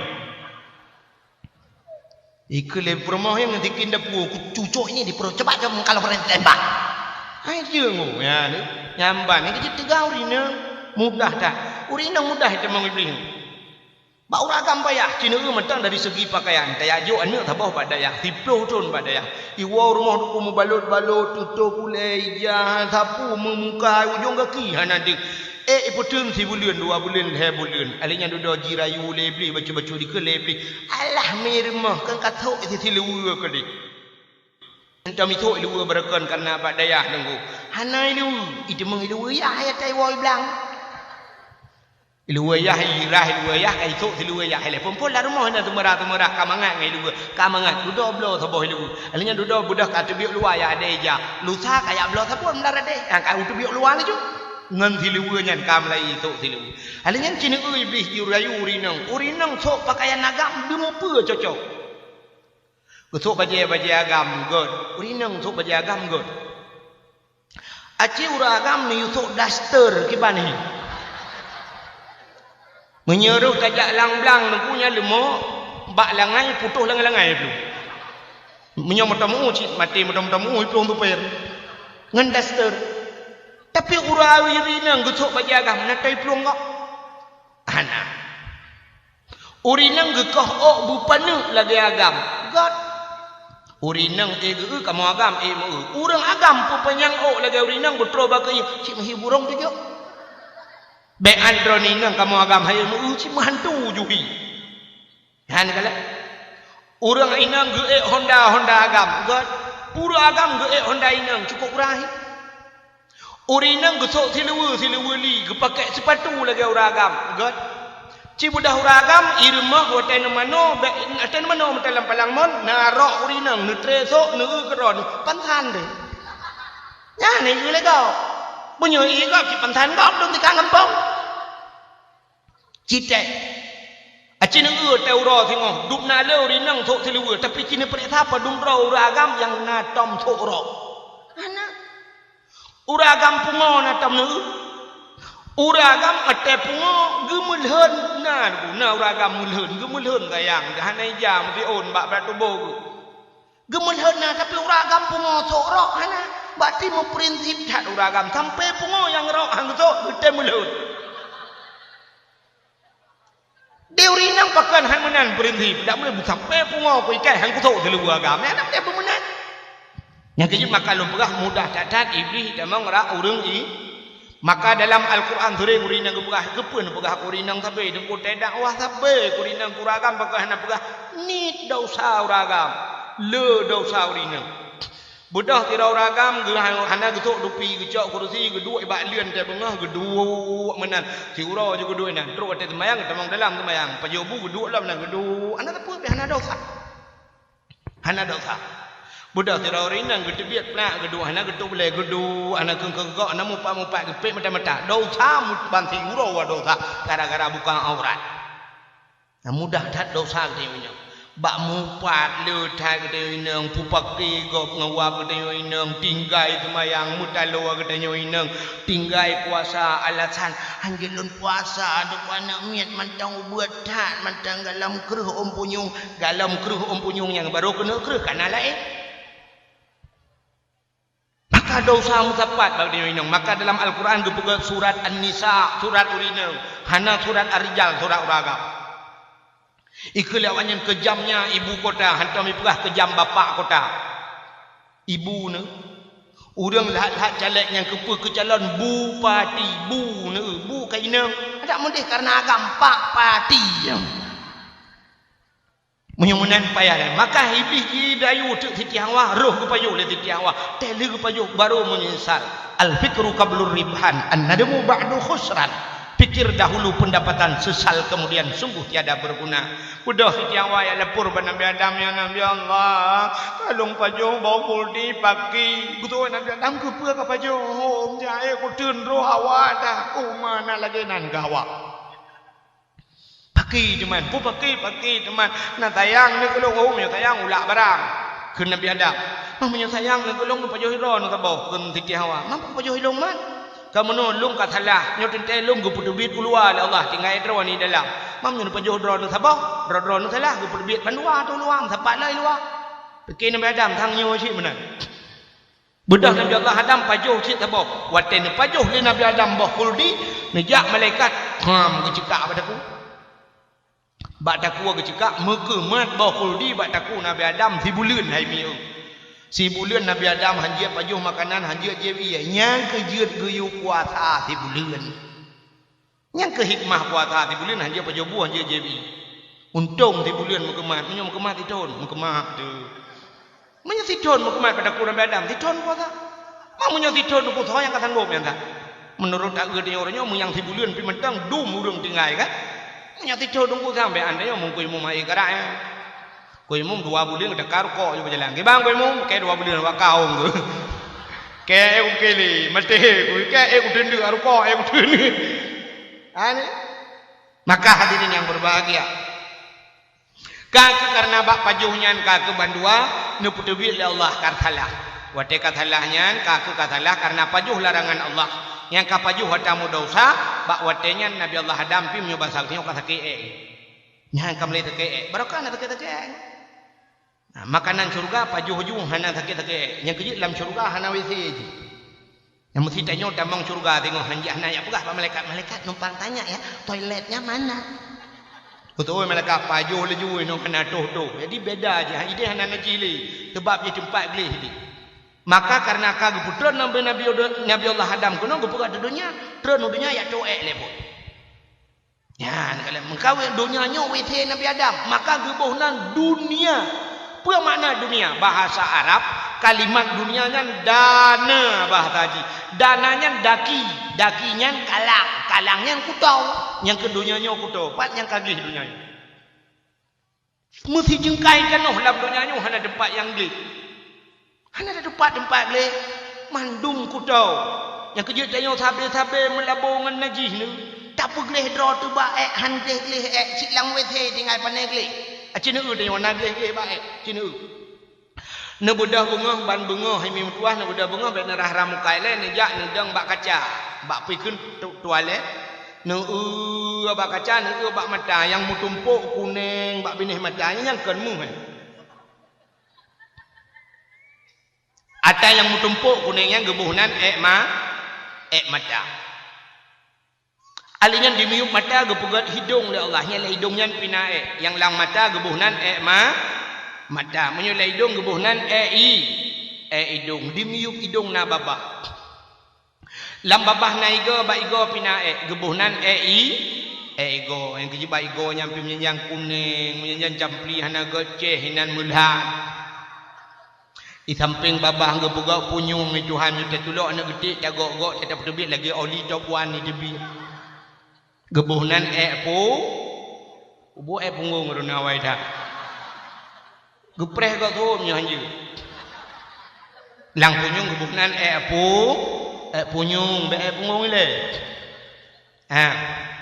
Ikle perumah yang nanti kinda pu ku cucuk ini di perut coba kalau pernah tembak. Hai jengu ya ni. Nyamban ni kejut tegau rina mudah tak? Urina mudah demang iblis. Bau ragam payah cina mentang dari segi pakaian. Tayajuk anak tabah pada ya. Tiploh tun pada ya. Iwa rumah tu mu balut-balut tutup pulai jah sapu memuka ujung kaki nanti. Iputun si bulan 2 bulan 3 bulan. Alihnya duduk jirayu lebli baca-baca di ke lebli. Alah mirmah kan katok isi luar ke dik. Entah mitok luar berakan karena apa daya nunggu. Hanai lu itu mengilu ya ayat taiwai belang. Luar ya luar ya itu si luar ya hele. Perempuan lah rumah dah temerah kamangan ngai luar. Kamangan duduk belah saboh luar. Alihnya duduk budak kat biok luar ya ada eja. Lusa kayak belah saboh melara deh. Kau tu biok luar ni tu. Ngan thiluanya kam lai tok thilu. Halanya cina iblis jurayu urinang sok pakaian agam demo pe cocok. Sok baju agam god. Urinang sok baju agam god. Aci ura agam ni sok daster kibani. Menyeruh tajak lang-lang punya lemo bak langai putuh langai-langai tu. Menyom tamu cik mati mudah-mudahan itu untuk per. Ngan daster. Tapi urawi rinang gesok baju agam natai pelong kau. Anak. Urinang gekah ok bupanu lagi agam. God. Urinang kamu agam mu. Urang agam pun penyang ok lagi urinang betul bagai cik mahi burung tu jo. Be androninang kamu agam hai mu cik mahantu juhi. Han kala. Urang inang Honda agam. God. Pura agam Honda inang cukup rahi. Urinang gesok siluwa li pakai sepatu lagi uragam. God. Ci budah uragam irma hotel mano dalam palangmon narok urinang nutresok nu keron pantan deh. Ya ni le kau. Bunyo i kau ci pantan kau dong tikang kampung. Cite. Aci nu teuro tengok dup na le urinang sok siluwa tapi cina periksa apa dum ro uragam yang na tom sok ro. Anak uragam pungo na tam nu uragam ate pungo gemulheun na uragam mulheun gemulheun gayang hanai jam ti on bak batu bogu gemulheun na tapi uragam pungo sok rok hana berarti mu prinsip tak uragam sampai pungo yang rok hang sok gede mulheun deurinang pakan han menan prinsip dak boleh sampai pungo ku ikai hang sok telu uragam ya dak pemenan. Yang kejut maka lumpurah mudah cacat iblis damang ra urang i. Maka dalam Al-Quran surah urinang kepegah kepen pegah urinang sampai dengku tedak wah sampai urinang kuragam pegah na pegah ni dosa uragam le dosa urinang. Budah tira uragam gerah hana getok dupi gecok kursi gedua ibak lian te bengah gedua menan si ura je gedua nan terus ate semayang tamang dalam semayang pajobu gedua dalam nan gedua ana apa hana dosa. Hana dosa. Budak tira urinang gede biat pula gedua hana getuk boleh gedua anak kengkegok ana mupak gepek mata-mata dosa banti ura wa dosa gara-gara buka aurat. Nah mudah tak dosa gede bak mupat le thai gede inang pupak gop ngawak gede inang tinggai semayang mutalo gede inang tinggai puasa alasan anjelun puasa duk anak miat mantang buat tak mantang galam keruh ompunyung yang baru kena keruh kana lain. Maka dosa musapat bagi urinang. Maka dalam Al-Quran gebuka surat An-Nisa, surat urinang. Hana surat Ar-Rijal, surat uragam. Ikut lawannya kejamnya ibu kota, hantar mi perah kejam bapak kota. ibu ne urang lahat calek yang ke calon bupati bu ne bu kaina ada mendih karena gampak pati menyumunan payah maka iblis dayu tu titiawa roh ku payu le titiawa tele ku payu baru menyesal al fikru qablur ribhan an nadamu ba'du khusran pikir dahulu pendapatan sesal kemudian sungguh tiada berguna udah titiawa ya lepur Nabi Adam ya Nabi Allah kalung payu bawa di pagi betul Nabi Adam ke pua ka payu hom jae ku tun roh hawa dah ku mana lagi nan gawa pakai teman, pu pakai teman. Nak tayang ni kalau kau punya tayang ulak barang. Kun Nabi Adam. Mah punya tayang ni kalau kau pajuh hilo nak tahu. Kun titi hawa. Mah pajuh hilo man. Kamu nolung katalah. Nyotin telung kau putu bit keluar Allah tinggal drone ni dalam. Mah punya pajuh drone nak tahu. Drone nak salah. Kau putu bit pandua tu luang. Sapat lah luar. Pakai Nabi Adam thang nyo cik mana. Bedah Nabi Allah Adam pajuh cik tahu. Waten pajuh ni Nabi Adam boh kuldi. Nejak malaikat. Kecekak pada aku. Bak taku ke cekak muka mat bahul di bak taku Nabi Adam si bulan hai miu. Si bulan Nabi Adam hanjia pajuh makanan hanjia jewi nyang ke jeut geyu puasa si bulan. Nyang ke hikmah puasa si bulan hanjia pajuh buah hanjia jewi. Untung si bulan muka mat menyo muka mat titon muka mat tu. Menyo titon muka mat pada taku Nabi Adam titon puasa. Mak menyo titon ku tho yang kasanggup yang tak. Menurut tak ge orangnya mu yang si bulan pi mentang dum urang tinggai kan. Nyati tidur tunggu sampai anda yang mungkin mu mai gerak ya. Koi mu 2 bulan dah karko je berjalan. Ke bang koi mu ke 2 bulan wa kaung tu. Ke aku keli mesti koi ke aku tendu arko aku tendu. Ane. Maka hadirin yang berbahagia. Kaki karena bak pajuhnya kaki bandua nu putubi Allah karthalah. Wate kathalahnya kaki kathalah karena pajuh larangan Allah. Yang kapajuh hatamu dosa bak watenya Nabi Allah Adam pi menyoba sakti ka sakee nya kamle tekee barokah na tekee nah makanan surga pajuh-juh hana tekee yang kejit dalam surga hana WC je yang mesti tanya tamang surga tengok hanjah nanya pegah pak malaikat numpang tanya ya toiletnya mana betul malaikat pajuh leju no kena tuh jadi beda aja ide hana najili sebab dia tempat gelih dia. Maka karena kagak putra Nabi Allah Adam kuno gupuk dunia terus dunia ya coek lepot. Ya kalau mengkawin dunianya wete Nabi Adam maka gebuhnan dunia. Apa makna dunia? Bahasa Arab kalimat dunianya dana bahasa haji. Dananya daki, dakinya kalang, kalangnya kutau, yang kedunianya kutau, pat yang kagih dunianya. Mesti jengkaikan noh dalam dunianya hana tempat yang gih. Hana ada tempat le mandum kutau yang kerja tanya sabe melabongan najis ni tak pergi draw tu baik han gleh silang wethe tinggal panai gleh acina u tanya na gleh baik cina u ne budah bunga ban bunga hai mi tuah ne budah bunga be nerah ramukai le ne jak ne dang bak kaca bak pi keun toilet ne bak kaca ne bak mata yang mutumpuk kuning bak binih matanya yang keun mu ada yang mutumpuk kuningnya gebuhnan mata. Alinya dimiup mata gepugat hidung oleh Allah. Yang hidungnya pina yang lang mata gebuhnan mata. Menyula hidung gebuhnan hidung. Dimiup hidung na babah. Lam babah na igo ba igo pina gebuhnan ego. Yang keji ba igo nyampi menyanjang kuning, menyanjang campli hana goceh hinan mulhan. Di samping babah hangga buka punyung ni Tuhan minta tolong anak getik jagok-gok tak terbit lagi oli topuan ni tebi. Gebuhnan ubu punggung runa wai dah. Gepreh gak tu nya hanje. Lang punyung gebuhnan punyung punggung le.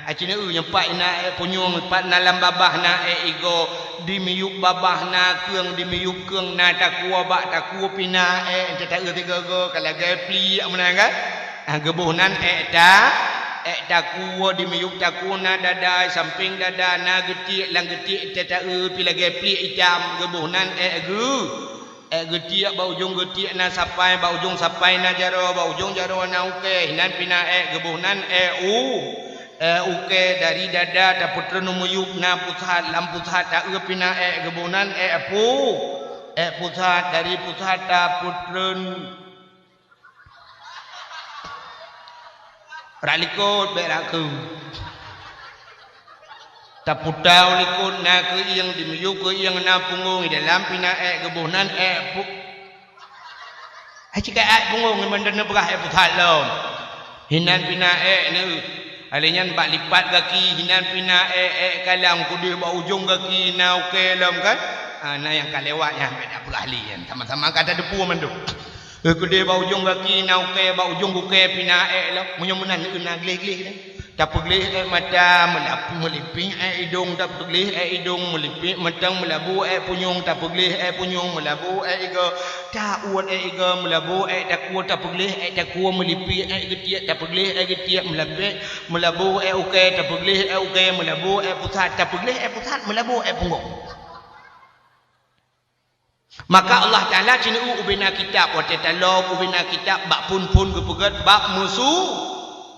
Acina nyempat ina punyung pat dalam babah na ego dimiyuk babah na keung dimiyuk keung na takua bak takua pina tak tiga go kalau gapli amana kan gebuhnan takua dimiyuk takuna dada samping dada na getik lang getik tak pila gapli hitam gebuhnan getik bau ujung getik na sapai bau ujung sapai na jaro bau ujung jaro na uke hinan pina gebuhnan uke dari dada tak putra numuyuk na pusat lam pusat tak pina gebunan pusat dari pusata putren ralikut beraku taputau likut na ke yang dimiyu ke yang na punggung dalam pina gebuhnan cika punggung mandana berah pusat lom hinan pina ni alinyan bak lipat kaki hinan pina kalam kudir ba ujung kaki na okey lom kan nah yang kalewatnya beda pula ahli kan sama-sama kata depu mandu kudir ba ujung kaki na okey ba ujung okey pina lom munyomunan na gleh-gleh dah tak pergi mata meliping hidung tak pergi hidung meliping matang melabu punyung tak pergi punyung melabu ega tak uat ega melabu tak kuat tak pergi tak kuat meliping getiak tak pergi getiak melabu okey tak pergi okey melabu pusat tak pergi pusat melabu punggung. Maka Allah Taala cina ubina kitab wa tatalog ubina kitab bak pun gepegat bak musuh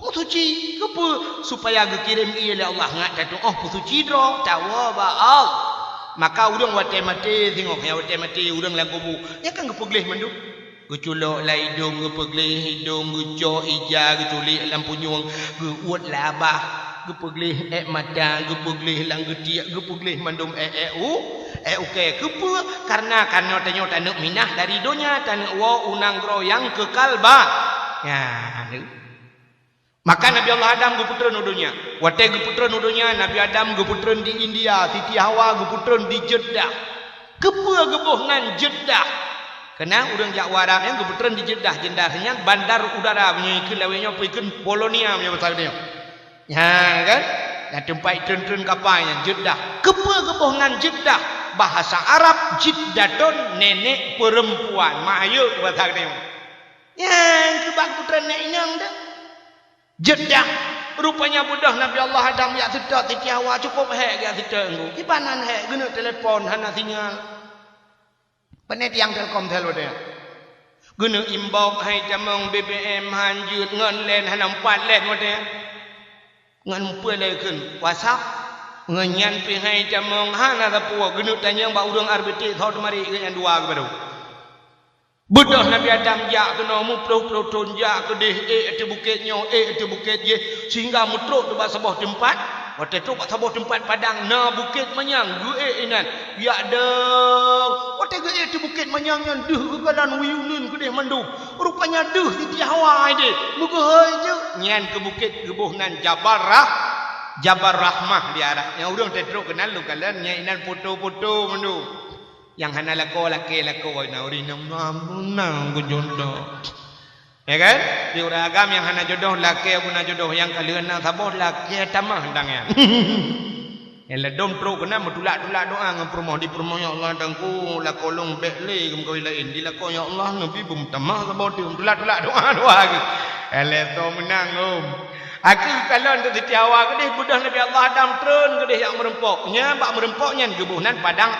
suci kepa supaya gekirim ia oleh Allah ngat datu suci dro tawa baal maka urang wate mati tengok ya wate mati urang lang kubu ya kan gepegleh mandu geculok la hidung gepegleh hidung geco ija geculik lam punyung geuat labah gepegleh mata gepegleh lang getiak gepegleh mandum okey kepa karena tanyo tanuk minah dari dunia tanuk wa unang groyang kekal ba ya maka Nabi Allah Adam geputran dunia. Wate geputran dunia Nabi Adam geputran di India, Siti Hawa geputran di Jeddah. Kepa gebuhnan Jeddah. Kena urang jak Arab yang geputran di Jeddah, Jeddahnya bandar udara punya ikut lawenya pergi Polonia punya pasal dia. Ya kan? Dah tempat tren-tren kapalnya Jeddah. Kepa gebuhnan Jeddah. Bahasa Arab Jiddatun nenek perempuan. Mayuk pasal dia. Ya, kebak putran nek inyang dah. Jeddah rupanya budak Nabi Allah Adam ya sedap Siti Hawa cukup hek ya sedap engko kipanan hek guna telefon hana sinyal penet yang telkom telo dia guna imbau hai jamong BBM hanjut ngan len hana 4 len dia ngan pelekeun WhatsApp nganyan pi hai jamong hana tapua guna tanyang ba urang RBT thod mari ngan dua baru budak Nabi Adam jak kena mupluh ton jak ke deh bukit nyo bukit je sehingga mutruk tu bak sebuah tempat waktu tu bak sebuah tempat padang na bukit manyang inan ya de waktu tu bukit manyang yang deh kegalan wiyunun ke deh mandu rupanya deh Siti Hawa ide muka hai je nyan ke bukit gebuhnan Jabal Rahmah di arah yang urang tetruk kenal lu kalian nya inan foto-foto mandu yang hana lako na uri nam ku jodoh ya kan di uragam yang hana jodoh laki guna jodoh yang kalian na saboh laki tamah ndangnya yang ledom tro kena mutulak doa ngampromoh di promoh ya Allah dangku la kolong bekle kum kau lain di lako ya Allah nabi bum tamah saboh di mutulak doa lagi eleto menang aku kalau untuk Siti Hawa kedih budak Nabi Allah Adam trun kedih yang merempoknya bak merempoknya gebuhnan padang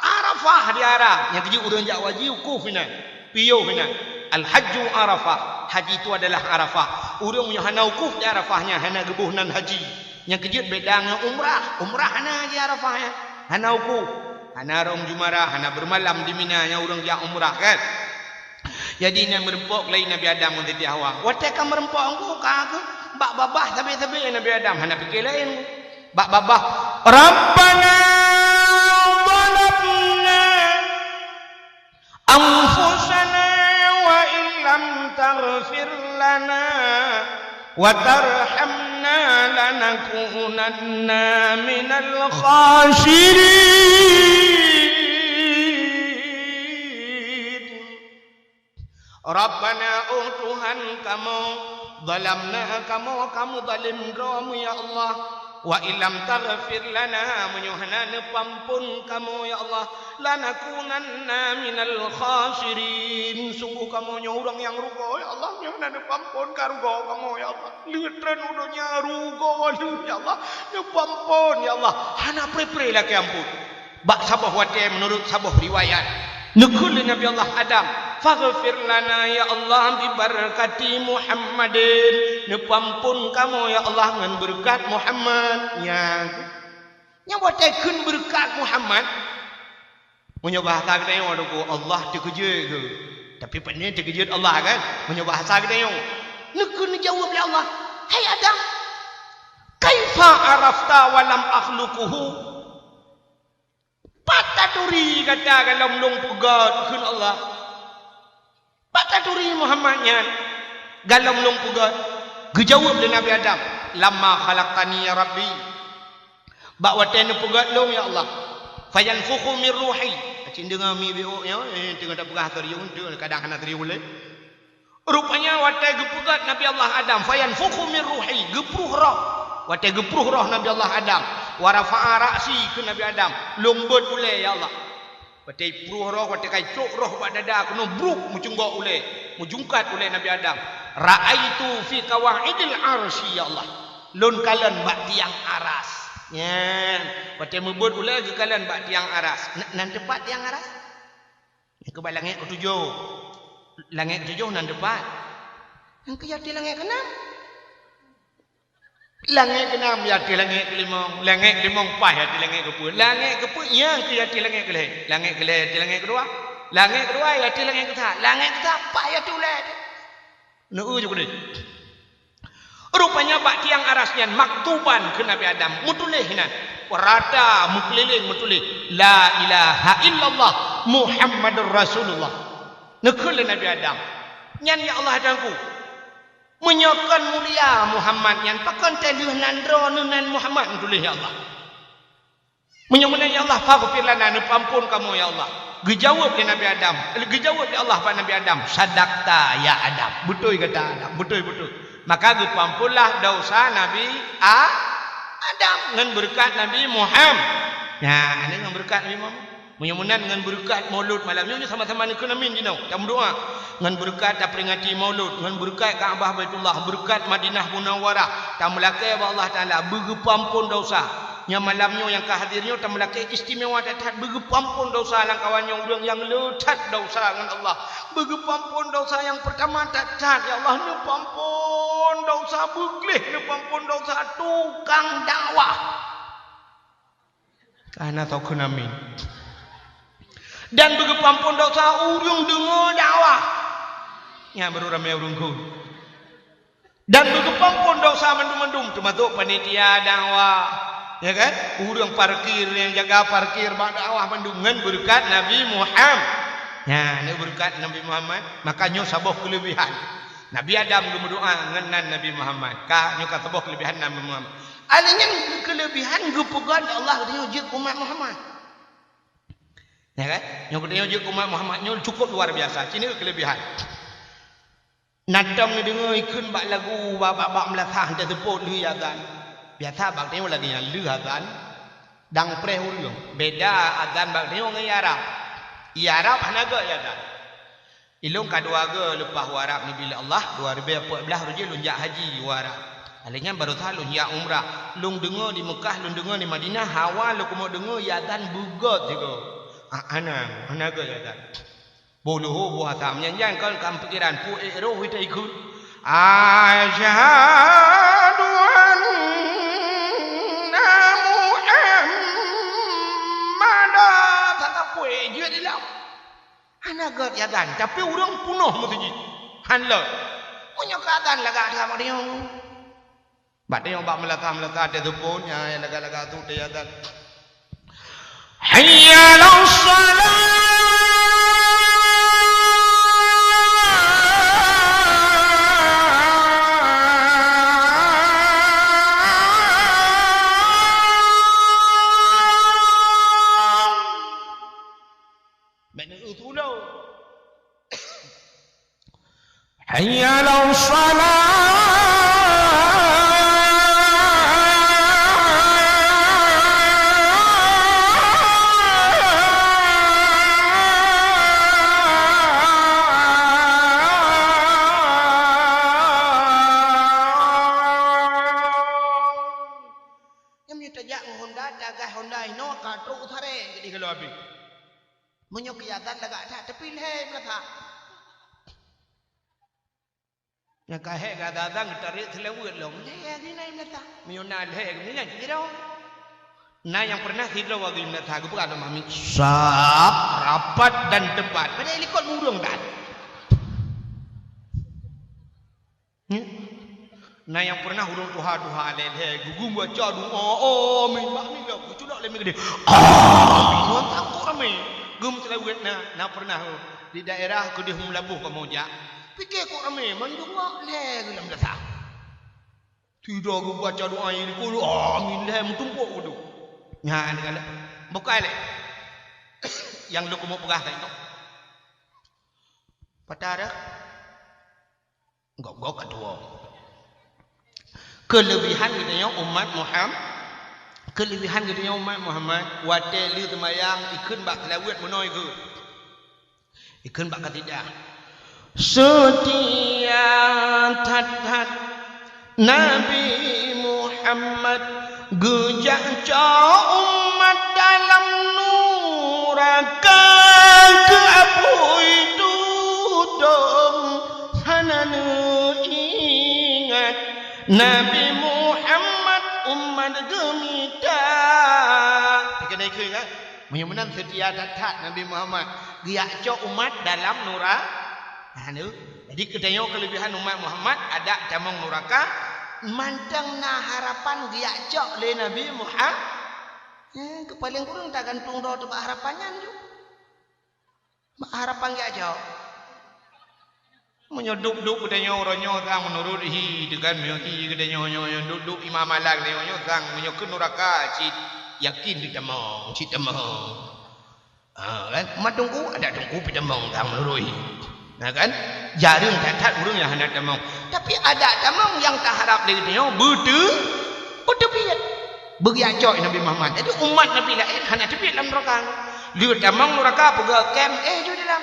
Arafah di Arab yang tujuh urang jak wajib wukuf hina piyo hina al-hajju Arafah haji itu adalah Arafah urang yang hana wukuf di Arafahnya hana gebuhnan haji yang kejut beda dengan umrah hana di Arafahnya hana wukuf hana rom jumarah hana bermalam di Mina yang urang jak umrah kan jadi yang merempok lain Nabi Adam dan Siti Hawa wate kan merempok engko ka bak babah tabe-tabe Nabi Adam hana fikir lain bak babah Rabbana أنفسنا وإن لم تغفر لنا وترحمنا لنكونن من الخاسرين ربنا Tuhan kamu zalamna kamu zalim kamu ya Allah wa ilam taghfir lana menyuhana pampun kamu ya Allah lanakunanna minal khasirin sungguh kamu orang yang rugo ya Allah menyuhana pampun karugo kamu ya Allah leutreun udunya rugo ya Allah pampun ya Allah hana pre-pre lah ke ampun bak sabah wate menurut sabah riwayat nekul Nabi Allah Adam faghfir lana ya Allah bi barakati Muhammadin nepampun kamu ya Allah ngan berkat Muhammad nya buat tekeun berkat Muhammad Punya bahasa kita yang ada Allah terkejut ke. Tapi pandai terkejut Allah kan. Punya bahasa kita yang. Nak jawab oleh Allah. Hai Adam. Kaifa arafta walam akhluquhu. Pataturi kata kalau melong pegat kun Allah. Pataturi Muhammadnya. Galau melong pegat. Gejawab oleh Nabi Adam. Lama khalaqtani ya Rabbi. Bak watan pegat long ya Allah. Fayanfukhu min ruhi. Acing dengar mi bio nya tengah dak pegah teriung kadang kena teriung boleh. Rupanya watai gepegat Nabi Allah Adam. Fayanfukhu min ruhi. Gepruh roh. Watai gepruh roh Nabi Allah Adam. Wa rafa'a ra'si ke Nabi Adam. Lombot boleh ya Allah. Watai pruh roh, watai kaicuk roh bak dada kena bruk mucunggok boleh. Mujungkat oleh Nabi Adam. Ra'aitu fi qawaidil arsy ya Allah. Lon kalan bak tiang aras. Ya, watai mebut boleh ke kalan bak tiang aras. Nan tepat tiang aras. Ke bak langit ketujuh. Langit ketujuh nan tepat. Yang ke langit keenam. Langit keenam yati langit kelima. Langit kelima pas yati langit ke-10. Langit ke-10 yang ke yati langit ke-10. Langit ke-10 yati langit kedua. Langit kedua yati langit ke-3. Langit ke-3 pas yati ulai. Neu je kulit. Rupanya bak tiang arasnya maktuban ke Nabi Adam. Mutulih nan. Warata mukeliling mutulih. La ilaha illallah Muhammadur Rasulullah. Nekul Nabi Adam. Nyan ya Allah adangku. Menyokan mulia Muhammad yang pakan teluh nandro nunan Muhammad tulis ya Allah. Menyokan ya Allah faghfir lana pampun kamu ya Allah. Gejawab oleh Nabi Adam. Gejawab oleh Allah pada Nabi Adam. Sadaqta ya Adam. Betul kata Adam. Betul. Maka gepampunlah dosa Nabi Adam dengan berkat Nabi Muhammad. Nah, ini dengan berkat Nabi Muhammad. Menyamunan dengan berkat maulud malam ni sama-sama ni kena min dinau. Kamu doa dengan berkat dah peringati maulud, dengan berkat Kaabah Baitullah, berkat Madinah Munawwarah. Tak melakai Allah Taala bergepampun dosa. Yang malamnya yang kehadirnya tak melakai istimewa datat bergepampun dosa langkawannya orang yang letat dosa dengan Allah. Bergepampun dosa yang pertama datat ya Allah ni pampun dosa beglih, ni pampun dosa tukang dakwah. Karena tahu kena min. Dan bergepampun dosa urung dengar dakwah. Ya baru ramai urungku. Dan bergepampun dosa mendum-mendum termasuk panitia dakwah. Ya kan? Urung parkir yang jaga parkir bak dakwah mendum dengan berkat Nabi Muhammad. Ya, ini berkat Nabi Muhammad, makanya sabah kelebihan. Nabi Adam berdoa dengan Nabi Muhammad. Ka nyo ka sabah kelebihan Nabi Muhammad. Alanya kelebihan gupegan Allah dia je umat Muhammad. Ya kan? Yang kedua je umat Muhammadnya cukup luar biasa. Sini kelebihan. Nadam ni dengar ikun bak lagu bak melakah dah tepuk lu azan. Biasa bak tengok lagi yang lu azan. Dang preh urang. Beda azan bak tengok dengan Arab. Arab hanaga ya dah. Ilung kadua ga lepas Arab ni bila Allah 2014 rujak lunjak haji Arab. Alanya baru tahu lunjak umrah. Lung dengar di Mekah, lung dengar di Madinah, hawa lu mau dengar azan bugat juga. Ana ke ya. Boluh buah tam nyanyian kan kam pikiran pu ero wita ikut. Asyhadu anna Muhammadan tak pu je di dalam. Ana ke ya dan tapi urang punuh mesti. Han le. Punya keadaan laga dia mak dia. Bak dia bak melata dia tu pun ya laga tu dia dan. حي على الصلاة حي على الصلاة Menyokiyatan lagak tak tapi leh belaka. Yang kahek kata datang tarik selewut long. Ya ni naik belaka. Menyona leh ni nak kira. Nah yang pernah kita wagi mendatang bukan ada mami sap rapat dan debat. Pada ikut murung dan. Nah yang pernah urung tuha lele gugum baca doa oh min mak ni lah aku dak leme gede. Bingung takut rame. Gum telawet nah pernah di daerah Kedih Melabuh Kamoja. Fikir kok rame mandungak le gelam datang. Tidak gum baca doa ini ku amin le mutumpuk kudu. Nya dengan buka le. Yang lu mau pegah itu. Patara gok kedua. Kelebihan kita umat Muhammad, kelebihan kita umat Muhammad, watel li temayang ikun bak lawet menoi ke, ikun bak ketidak. Setia tat Nabi Muhammad gejak umat dalam nuraka ke apui dudung hananu ingat Nabi Muhammad umat gemita. Kenai ke kan? Menyamanan setia tat Nabi Muhammad gejak umat dalam nuraka. Jadi kedaya kelebihan umat Muhammad ada damang nuraka mantang na harapan diajak oleh Nabi Muhammad. Kepaling kurang tak gantung doa tu harapannya tu. Harapan diajak. Menyoduk-duk kedaya orangnya sang menurut dengan hi kedaya nyo duk imam malak nyo sang menyokun nuraka cit yakin di damang cit damang. Kan matungku ada tungku pidamang sang menurut hi. Nah kan jarang tak urang yang hendak damang tapi ada damang yang tak harap dari dia betul biat bagi acok Nabi Muhammad. Jadi umat Nabi lain hendak tepi dalam neraka dia damang neraka pegak kem jo dalam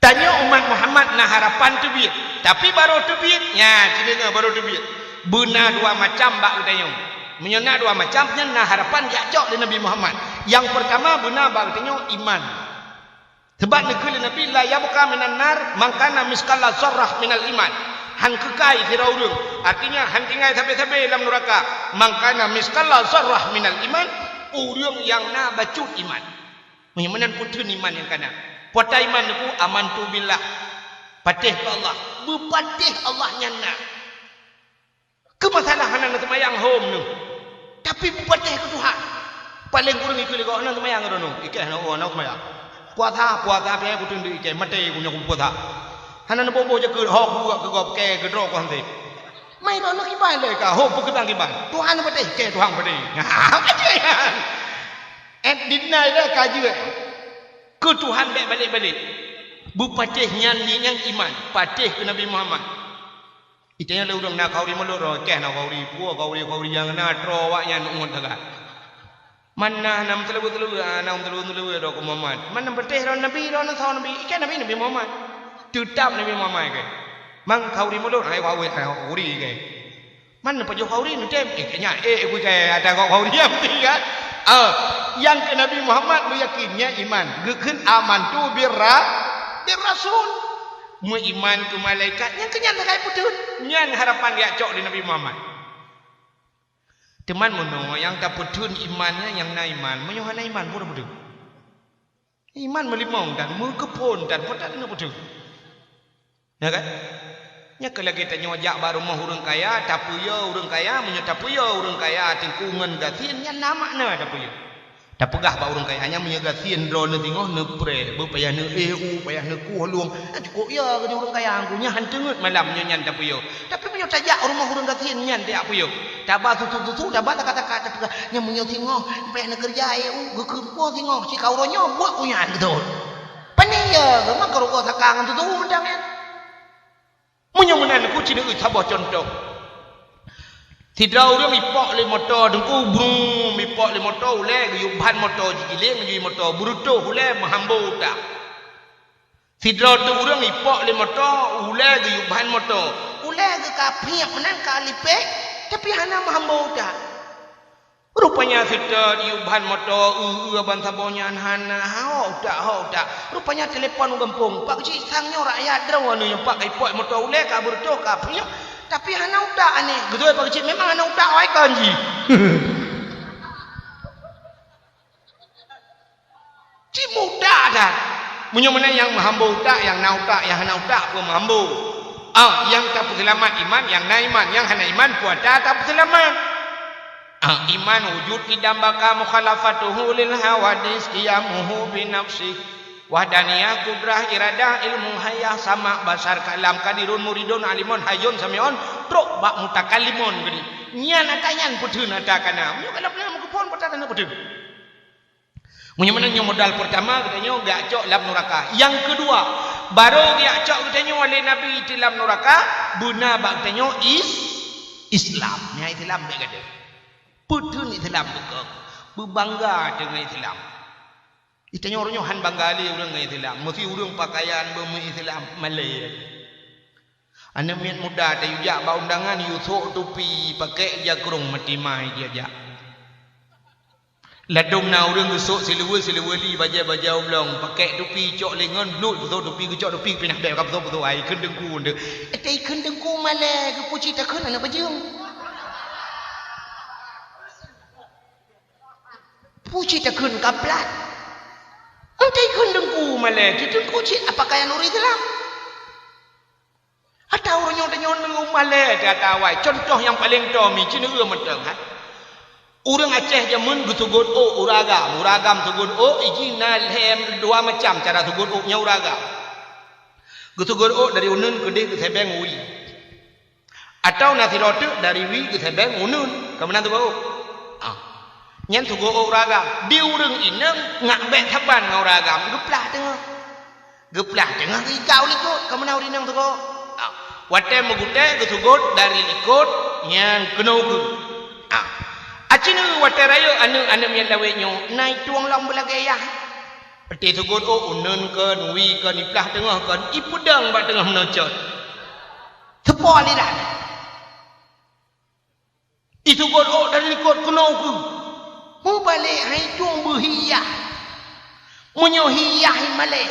tanya umat Muhammad nah harapan tebiat tapi baru tebiatnya cendengar baru tebiat benar dua macam bak tanya menyena dua macam nah harapan diacok dari Nabi Muhammad. Yang pertama benar bak tanya iman. Sebab negeri Nabi la yabqa minan nar mangkana miskala zarrah minal iman. Han kekai firaurung. Artinya han tinggal sampai dalam neraka. Mangkana miskala zarrah minal iman, urang yang na bacut iman. Menyamanan putun iman yang kana. Puata iman ku amantu billah. Patih ke Allah. Bepatih Allah nyana. Kemasalahan nak temayang home nu. Tapi bepatih ke Tuhan. Paling kurang ikut liko nak temayang rono. Ikah nak temayang. Puasa pe aku tundu ikai mate aku nyaku puasa hanan bobo je ke hok buat ke gop ke gedro ko hante mai ro nak iban le ka hok peketang iban Tuhan pate ke Tuhan pate ajayan dinai le kaji ke Tuhan balik bupatih nyanyi yang iman patih ke Nabi Muhammad itanya le urang nak kauri meloro ke nak kauri puo kauri yang na tro wa yan umon taga mana nam telu do ko Muhammad mana berteh ron Nabi ron saw Nabi ikan Nabi Muhammad tetap Nabi Muhammad ke mang kauri mulut ai kauri ke mana pajo kauri nu tem iknya ku ke ada kauri yang kan yang ke Nabi Muhammad meyakinnya iman gekeun aman tu rasul mu iman ke malaikat yang kenyan kai putun nyan harapan dia cok di Nabi Muhammad. Teman mono yang tak putun imannya yang na iman menyuhana iman pun betul iman melimong dan mengkepun dan potak na betul ya kan nya kalau kita nyojak baru mah urang kaya tapuyo urang kaya menyatapuyo urang kaya tingkungan gatin nya nama na tapuyo tak pegah ba urang kaya nya menyegatin drone tengok ne pre bepayah ne EU payah ne ku luang cukup ya ke urang kaya angku nya hanteungeut malam nya nyan tapuyo tapi menyotajak rumah urang gatin nyan dia apuyo tabah tu tabah kata-kata pegah nya menyotingoh payah ne kerja EU gekeun po tingoh si kauronyo buat kunyan gitu pani ya gemah karo ko sakangan tu mendang ya munyamunan ku cina sabah contoh tidak orang ipok le motor dengku brum ipok le motor ule guyuban motor jigileng guyuban motor buruto ule mahambo tak tidak tu orang ipok le motor ule guyuban motor ule ke kapiak menan kalipe tapi hana mahambo tak rupanya kita diuban motor ban sabonya hana hau tak rupanya telepon gempung pak cik sangnya rakyat draw anu yang pak ipok motor ule ka buruto kapiak Tapi hana utak ni. Betul Pak Kecil memang hana utak oi kan ji. Ci mudah dah. Punya mana yang mahambau utak, yang na utak, yang hana utak pun mahambau. Yang tak selamat iman, yang na iman, yang hana iman pun tak selamat. Iman wujud idambaka mukhalafatuhu lil hawadis qiyamuhu bi nafsi wahdaniyah kudrah iradah ilmu hayah sama basar kalam kadirun muridun alimun hayun samion truk bak mutakalimun gini nyan atanyan putun atakana mu kalau pernah mengupon patatan putun punya mana yang modal pertama katanya gak cok dalam neraka. Yang kedua, baru gak cok katanya oleh Nabi di dalam neraka, buna bak katanya Islam. Ni Islam baik kata. Putun Islam juga. Berbangga dengan Islam. Itanya orangnya han bangga li orang dengan Islam. Mesti orang pakaian bermu Islam Malay. Anda miat muda ada yujak ba undangan yusuk tupi pakai jagrung mati mai dia jak. Ladung na orang gesuk silewa li baja ulang pakai tupi cok lengan blut betul tupi cok tupi pinah bel ka betul ai keun dengku nde etai keun dengku male ke puci tak keun anak bajung puci tak keun kaplat etai keun dengku male tu dengku cik apakah yang nuri Islam atau orangnya tanya nang male kata wai contoh yang paling domi cina menteng ha. Orang Aceh zaman gutugut uragam tugut ijinal hem dua macam cara tugut nya uragam. Gutugut dari unun ke sebeng wi. Atau nasi roti dari wi ke sebeng unun. Kemudian tugut nyen tugut uragam. Di urang inang ngak bek taban ngau uragam geplah tengah ikau likut kemudian urinang tugut. Wate megute gutugut dari likut nyen kenau Acina waterayo anu mian lawenyo naik tuang lam belagaya. Peti tugut unun kan wi kan iplah tengah kan ipudang ba tengah menocot. Tepo aliran. Itu god dari kot kenau ku. Mu balik hai tuang berhiyah. Menyohiyah male.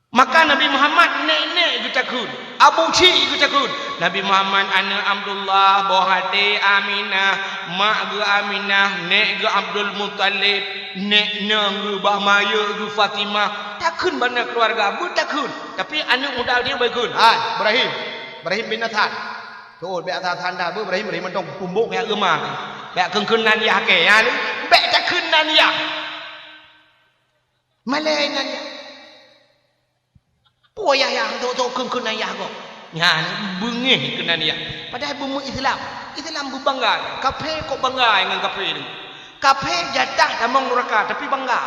Maka Nabi Muhammad nek kita kun. Abu Ci kita kun. Nabi Muhammad ana Abdullah bohate Aminah mak ge Aminah nek ge Abdul Muttalib nek nang ge Bahmaya ge Fatimah takun bana keluarga bu takun tapi anak muda dia baikun Ibrahim bin Nathan tu be Nathan dah bu Ibrahim mentong tumbuk ya euma be keun-keunan ya ke ya be takun nan ya malai nan ya poya yang tu keun-keunan ya kok nyan bengih kena dia padahal bumi Islam berbangga kafe kok bangga dengan kafe ni kafe jatah tamang neraka tapi bangga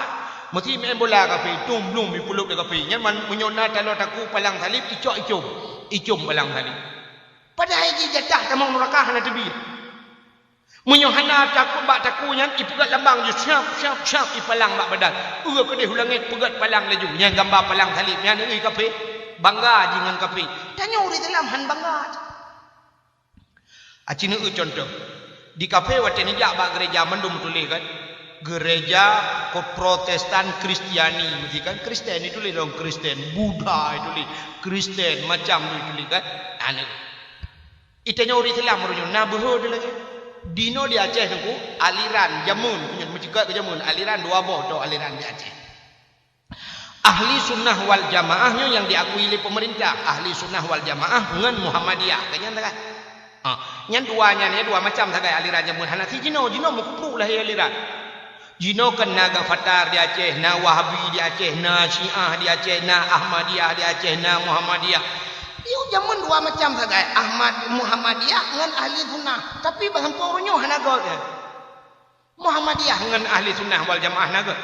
mesti main bola kafe tumblung di puluk dia kafe nyan menyona kalau taku palang salib icom palang salib padahal dia jatah tamang neraka hana tebi menyohana taku bak taku nyan ipegat lambang je syap ipalang bak badan ke dia hulangit pegat palang laju nyan gambar palang salib nyan ni kafe bangga dengan kafe. Tanya orang dalam han bangga. Acina contoh. Di kafe waktu ni jak bak gereja mendum tulis kan. Gereja Protestan Kristiani. Mesti kan Kristen itu tulis dong Kristen, Buddha itu tulis Kristen macam itu tulis kan. Anu. Itanya orang Islam merujuk nah behod lagi. Dino di Aceh tu aliran jamun punya mencegah ke jamun aliran dua boh do aliran di Aceh. Ahli sunnah wal jamaahnya yang diakui oleh pemerintah ahli sunnah wal jamaah dengan Muhammadiyah kanya tak nyan duanya ni dua macam sagai aliran jamun Hanafi jino mukupru lah aliran jino kan naga fatar di Aceh na Wahabi di Aceh na Syiah di Aceh na Ahmadiyah di Aceh na Muhammadiyah dia jamun dua macam sagai Muhammadiyah dengan ahli sunnah tapi bahan pornya hanaga Muhammadiyah dengan ahli sunnah wal jamaah naga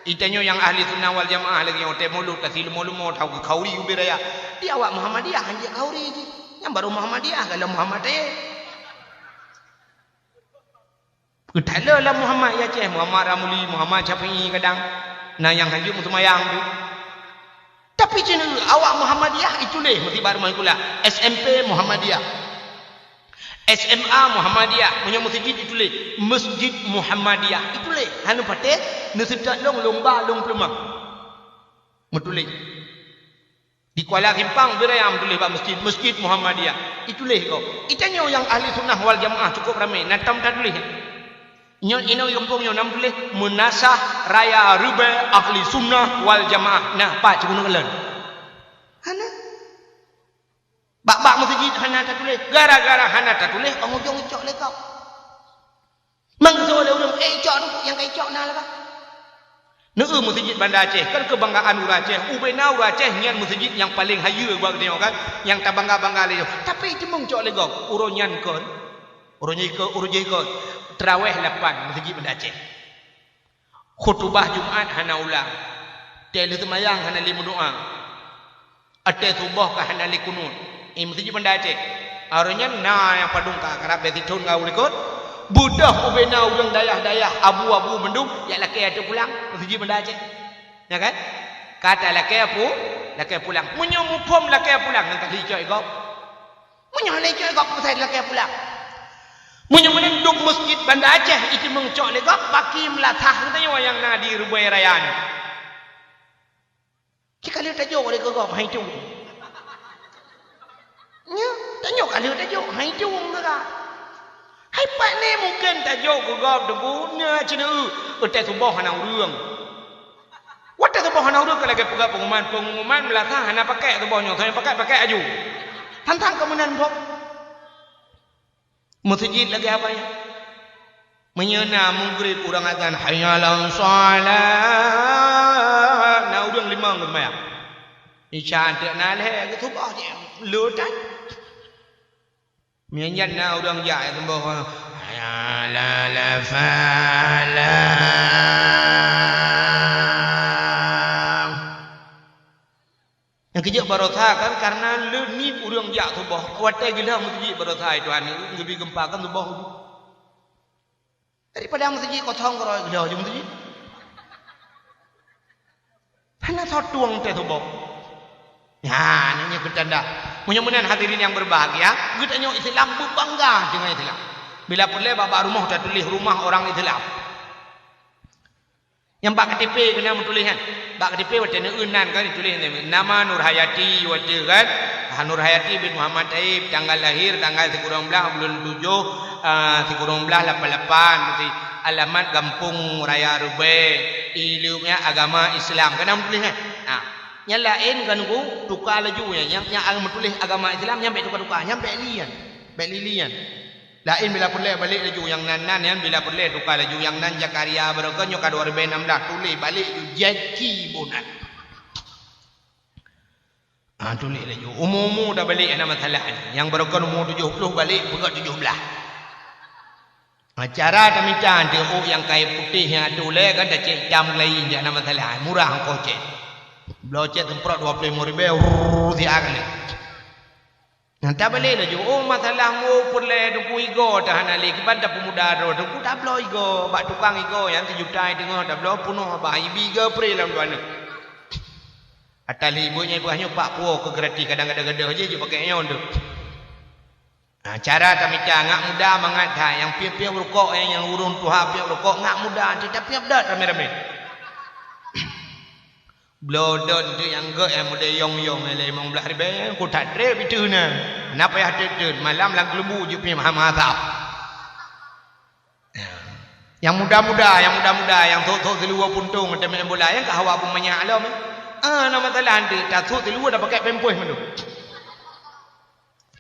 itanya yang ahli sunnah wal jamaah lagi yang mulut kasih lumo tahu ke kauri ubiraya dia awak Muhammadiyah hanya kauri je yang baru Muhammadiyah kalau Muhammadiyah ketala lah Muhammad ya ceh Muhammad Ramuli Muhammad Syafi'i kadang nah yang hajur semayang tu tapi cina awak Muhammadiyah itu leh mesti baru pula SMP Muhammadiyah SMA Muhammadiyah punya masjid itu leh Masjid Muhammadiyah itu leh hanu pateh nesedak long lomba long pelumah metulih Di Kuala Kimpang berayam tulis bab masjid Muhammadiyah. Itulis kau. Itanya yang ahli sunnah wal jamaah cukup ramai. Natam tak tulis. Nyo ino kampung nyo nam tulis munasah raya ruba ahli sunnah wal jamaah. Nah, pak cikgu nak hana. Bak masjid hana tak tulis. Gara-gara hana tak tulis, ujung icok le kau. Mangso le urang icok tu yang kai icok nah lah. Neu masjid Banda Aceh kan kebanggaan urang Aceh. Ubena urang Aceh nyan masjid yang paling hayu buat dia kan, yang tak bangga-bangga le. Tapi itu mung cok le kau. Urang nyan kon. Urang je kon. Tarawih 8 masjid Banda Aceh. Khutbah Jumaat hana ulang. Tele semayang hana lima doa. Ate subuh ka hana li kunut. Masjid Banda Aceh. Aranya na yang padung ka karap betitun ka ulikot. Budah ubena urang dayah-dayah abu-abu mendung ya laki ada pulang masjid Banda Aceh. Ya kan? Kata laki pulang. Munyo mupom laki pulang nang kali coi gop. Munyo le coi gop pasal laki pulang. Munyo menenduk masjid Banda Aceh itu mengcok le gop paki melatah tanya yang na di rubai rayaan. Cikali tajuk le gop hai tu. Nya, tanya kali tajuk hai tu ngara. Hai pak ni mungkin tajuk ke gop debunya cina utai subuh hana urang. Wata subuh hana urang kalau ke pengumuman melatah hana pakai subuh nyo saya pakai aju. Tantang kemunan bok. Masjid lagi apa ya? Menyena maghrib urang azan hayya 'alan salat. Na urang 5 gemaya. Isya tak na le ke subuh je. Lutan. Mian na urang jai semboh la la fala yang kejap barotha kan karena ni urang jak subuh kuatai gila masjid barotha itu an lebih gempa kan subuh daripada masjid kosong kalau gila je masjid hana sotuang teh subuh. Ya, ini bertanda. Mudah-mudahan hadirin yang berbahagia, kita tengok Islam berbangga dengan Islam. Bila pulai bapa rumah dah tulis rumah orang Islam. Yang Pak KTP kena menulis kan. Pak KTP wajah neunan kan ditulis nama Nur Hayati wajah kan. Nur Hayati bin Muhammad Taib, tanggal lahir tanggal 19 bulan 7 1988 mesti alamat Kampung Raya Rubai, ilmunya agama Islam. Kena menulis kan. Nah, yang lain kan ku tukar laju yang menulis agama Islam nyampe tukar nyampe lilian lain bila pulai balik laju yang nan yang bila pulai tukar laju yang nan Jakaria berokon nyoka 2016 tulis balik jaki bonat tulis laju umum dah balik ada masalah yang berokon umur 70 balik buka 17 cara demikian dia yang kain putih yang tulis kan dah cek jam lain dia ada masalah murah kau cek blocet tempat 25,000 dia kan. Nanti balik lagi. Oh masalah mu pulai duku igo dah nak lagi pada pemuda ro duku dah blow igo, bak tukang igo yang 7 juta tengah dah blow punuh bayi biga pre dalam tuan. Atali ibunya ibu hanya pak puo ke gratis kadang-kadang aja je pakai nyon tu. Cara tamika ngak muda mangat yang piap-piap rokok yang urun tuha piap rokok ngak muda tidak piap dah rame-rame. Blodon tu yang gak yang muda yong-yong le 15,000 ku tak trip itu na. Kenapa ya tetun malam lang lembu je pi maham-maham. Yang muda-muda yang tok-tok seluar puntung macam main bola yang kau hawa pun banyak alam. Nama talan tu tak tok seluar dah pakai pempuh mendu.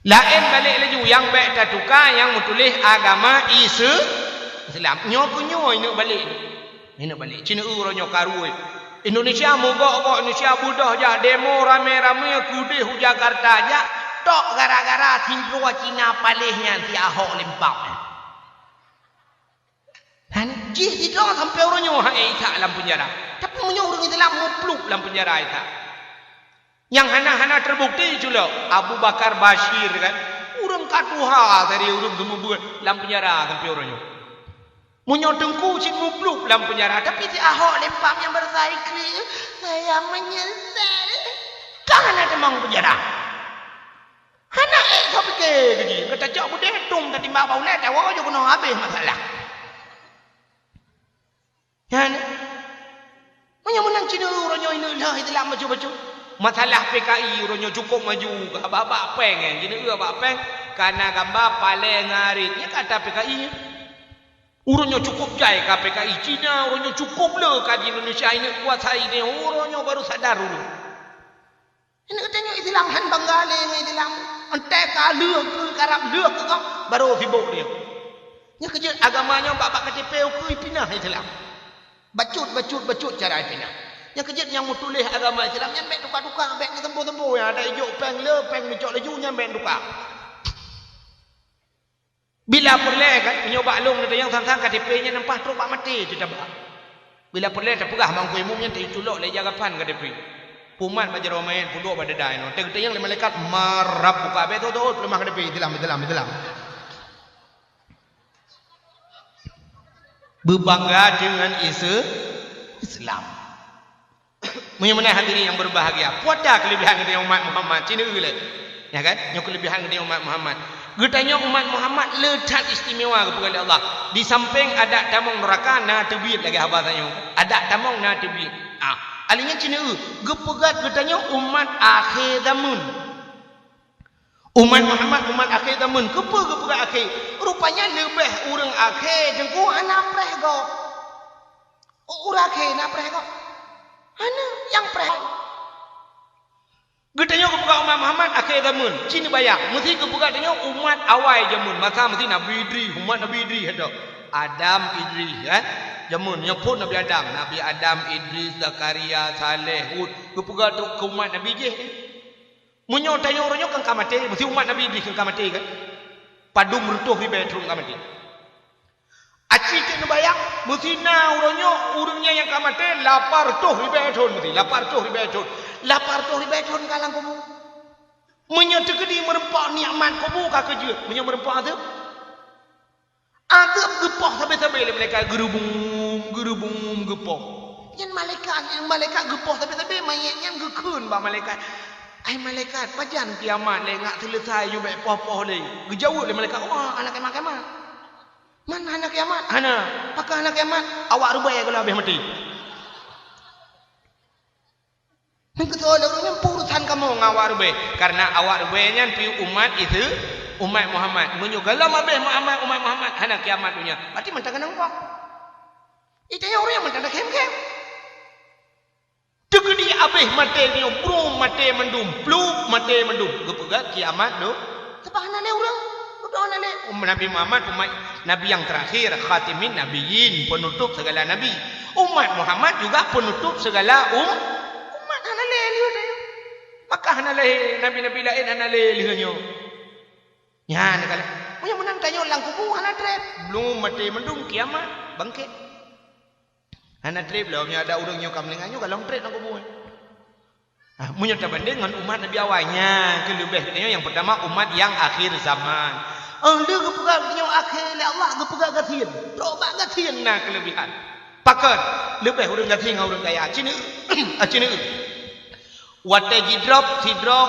Lain balik laju yang baik tak tukar yang menulis agama Islam. Nyo ini balik. Ini balik. Cina uro karu. Indonesia mogok Indonesia budah je demo rame-rame kudih Jakarta je tok gara-gara tinrua Cina palihnya si Ahok lempap. Han ji itu sampai orangnya hai tak dalam penjara. Tapi punya orang Islam mupluk dalam penjara itu. Yang hana-hana terbukti juga Abu Bakar Bashir kan. Orang katuha dari orang semua dalam penjara sampai orangnya. Munyo dengku cik mupluk dalam penjara. Tapi si Ahok lempap yang bersaikli. Saya menyesal. Jangan ada mang penjara. Anak kau fikir lagi. Kata cak budak tung tadi mak bau let. Awak je kena habis masalah. Ya ni. Munyo menang Cina orangnya ini lah Islam baca-baca. masalah PKI uronyo cukup maju abak peng jadi abak peng karena gambar paling ngaritnya kata PKI uronyo cukup jai ka PKI Cina uronyo cukup le ka di Indonesia ini kuasai ini uronyo baru sadar dulu ini katanya Islam han banggale Islam entek ka leuh ke karab leuh ke baru sibuk dia nya kerja agamanya bak KTP ke pindah Islam bacut cara pindah yang kerja yang mau tulis agama Islam yang mek tukar-tukar mek tempo-tempo ya ada hijau peng le peng dicok laju yang mek tukar bila perle kan nyoba long ada yang sang-sang KTP-nya nampak terus pak mati tu tabak bila perle terpegah mangku umumnya terculok le jagapan KTP pumat bajar main puduk pada dai no teng yang malaikat marap buka betul lemah KTP Islam berbangga dengan Islam. Menyemana hadirin yang berbahagia. Puada kelebihan kita umat Muhammad. Cina gila. Ya kan? Yang kelebihan kita umat Muhammad. Getanya umat Muhammad letak istimewa kepada Allah. Di samping ada tamong neraka na tebit lagi habatanya. Ada tamong na tebit. Alinya Cina gepegat getanya umat akhir zaman. Umat Muhammad umat akhir zaman. Gepegat akhir. Rupanya lebih orang akhir jengku anak prego. Orang akhir nak prego. Ana yang preh. Gedanya kebuka umat Muhammad akhir zaman. Cina bayar. Mesti kebuka tanya umat awal zaman. Masa mesti Nabi Idris, umat Nabi Idris ada. Adam Idris kan. Zaman yang pun Nabi Adam, Idris, Zakaria, Saleh, Hud. Kebuka tu ke umat Nabi je. Munyo tanya orangnya kan kamati, mesti umat Nabi Idris kan kamati kan. Padum runtuh di bedroom kamati. Aci kena bayang, mesti na urangnya yang kamate lapar tuh ribetun mesti, lapar tuh ribetun kalang kamu. Menyatu ke di merempak nikmat kamu kak kerja, merempak tu. Agak gepoh sampai mereka gerubung gepoh. Yang malaikat gepoh sampai mayatnya gekun bah malaikat. Ai malaikat pajan kiamat le ngak selesai you baik poh-poh le. Gejauh le malaikat, wah anak kiamat. Mana anak kiamat? Ana, pakai anak kiamat. Awak rubai kalau habis mati. Mengkata orangnya urusan kamu ngawak rubai. Karena awak rubainya pi umat itu umat Muhammad. Menyugalam habis umat Muhammad anak kiamat dunia. Berarti mentang nampak. Itu yang orang yang mentang kem-kem. Tegedi habis mati dia, bro mati mendum, pluk mati mendum. Gepegat kiamat do. Sebab anak orang. Nabi Muhammad umat Nabi yang terakhir khatimin nabiyyin penutup segala nabi umat Muhammad juga penutup segala umat hanale liu dah maka hanale nabi-nabi lain hanale liu ya nak kala punya menang tanya lang kubu hanatre belum mati mendung kiamat bangkit hanatre belum ada urangnya kamlingannya kalau trek nang kubu punya terbanding dengan umat Nabi awalnya kelebihnya yang pertama umat yang akhir zaman. Dia kepegang yang akhir Allah kepegang gatin. Coba gatin nah kelebihan. Pakat lebih orang gatin dengan orang kaya. Cina, Cina. Wataji drop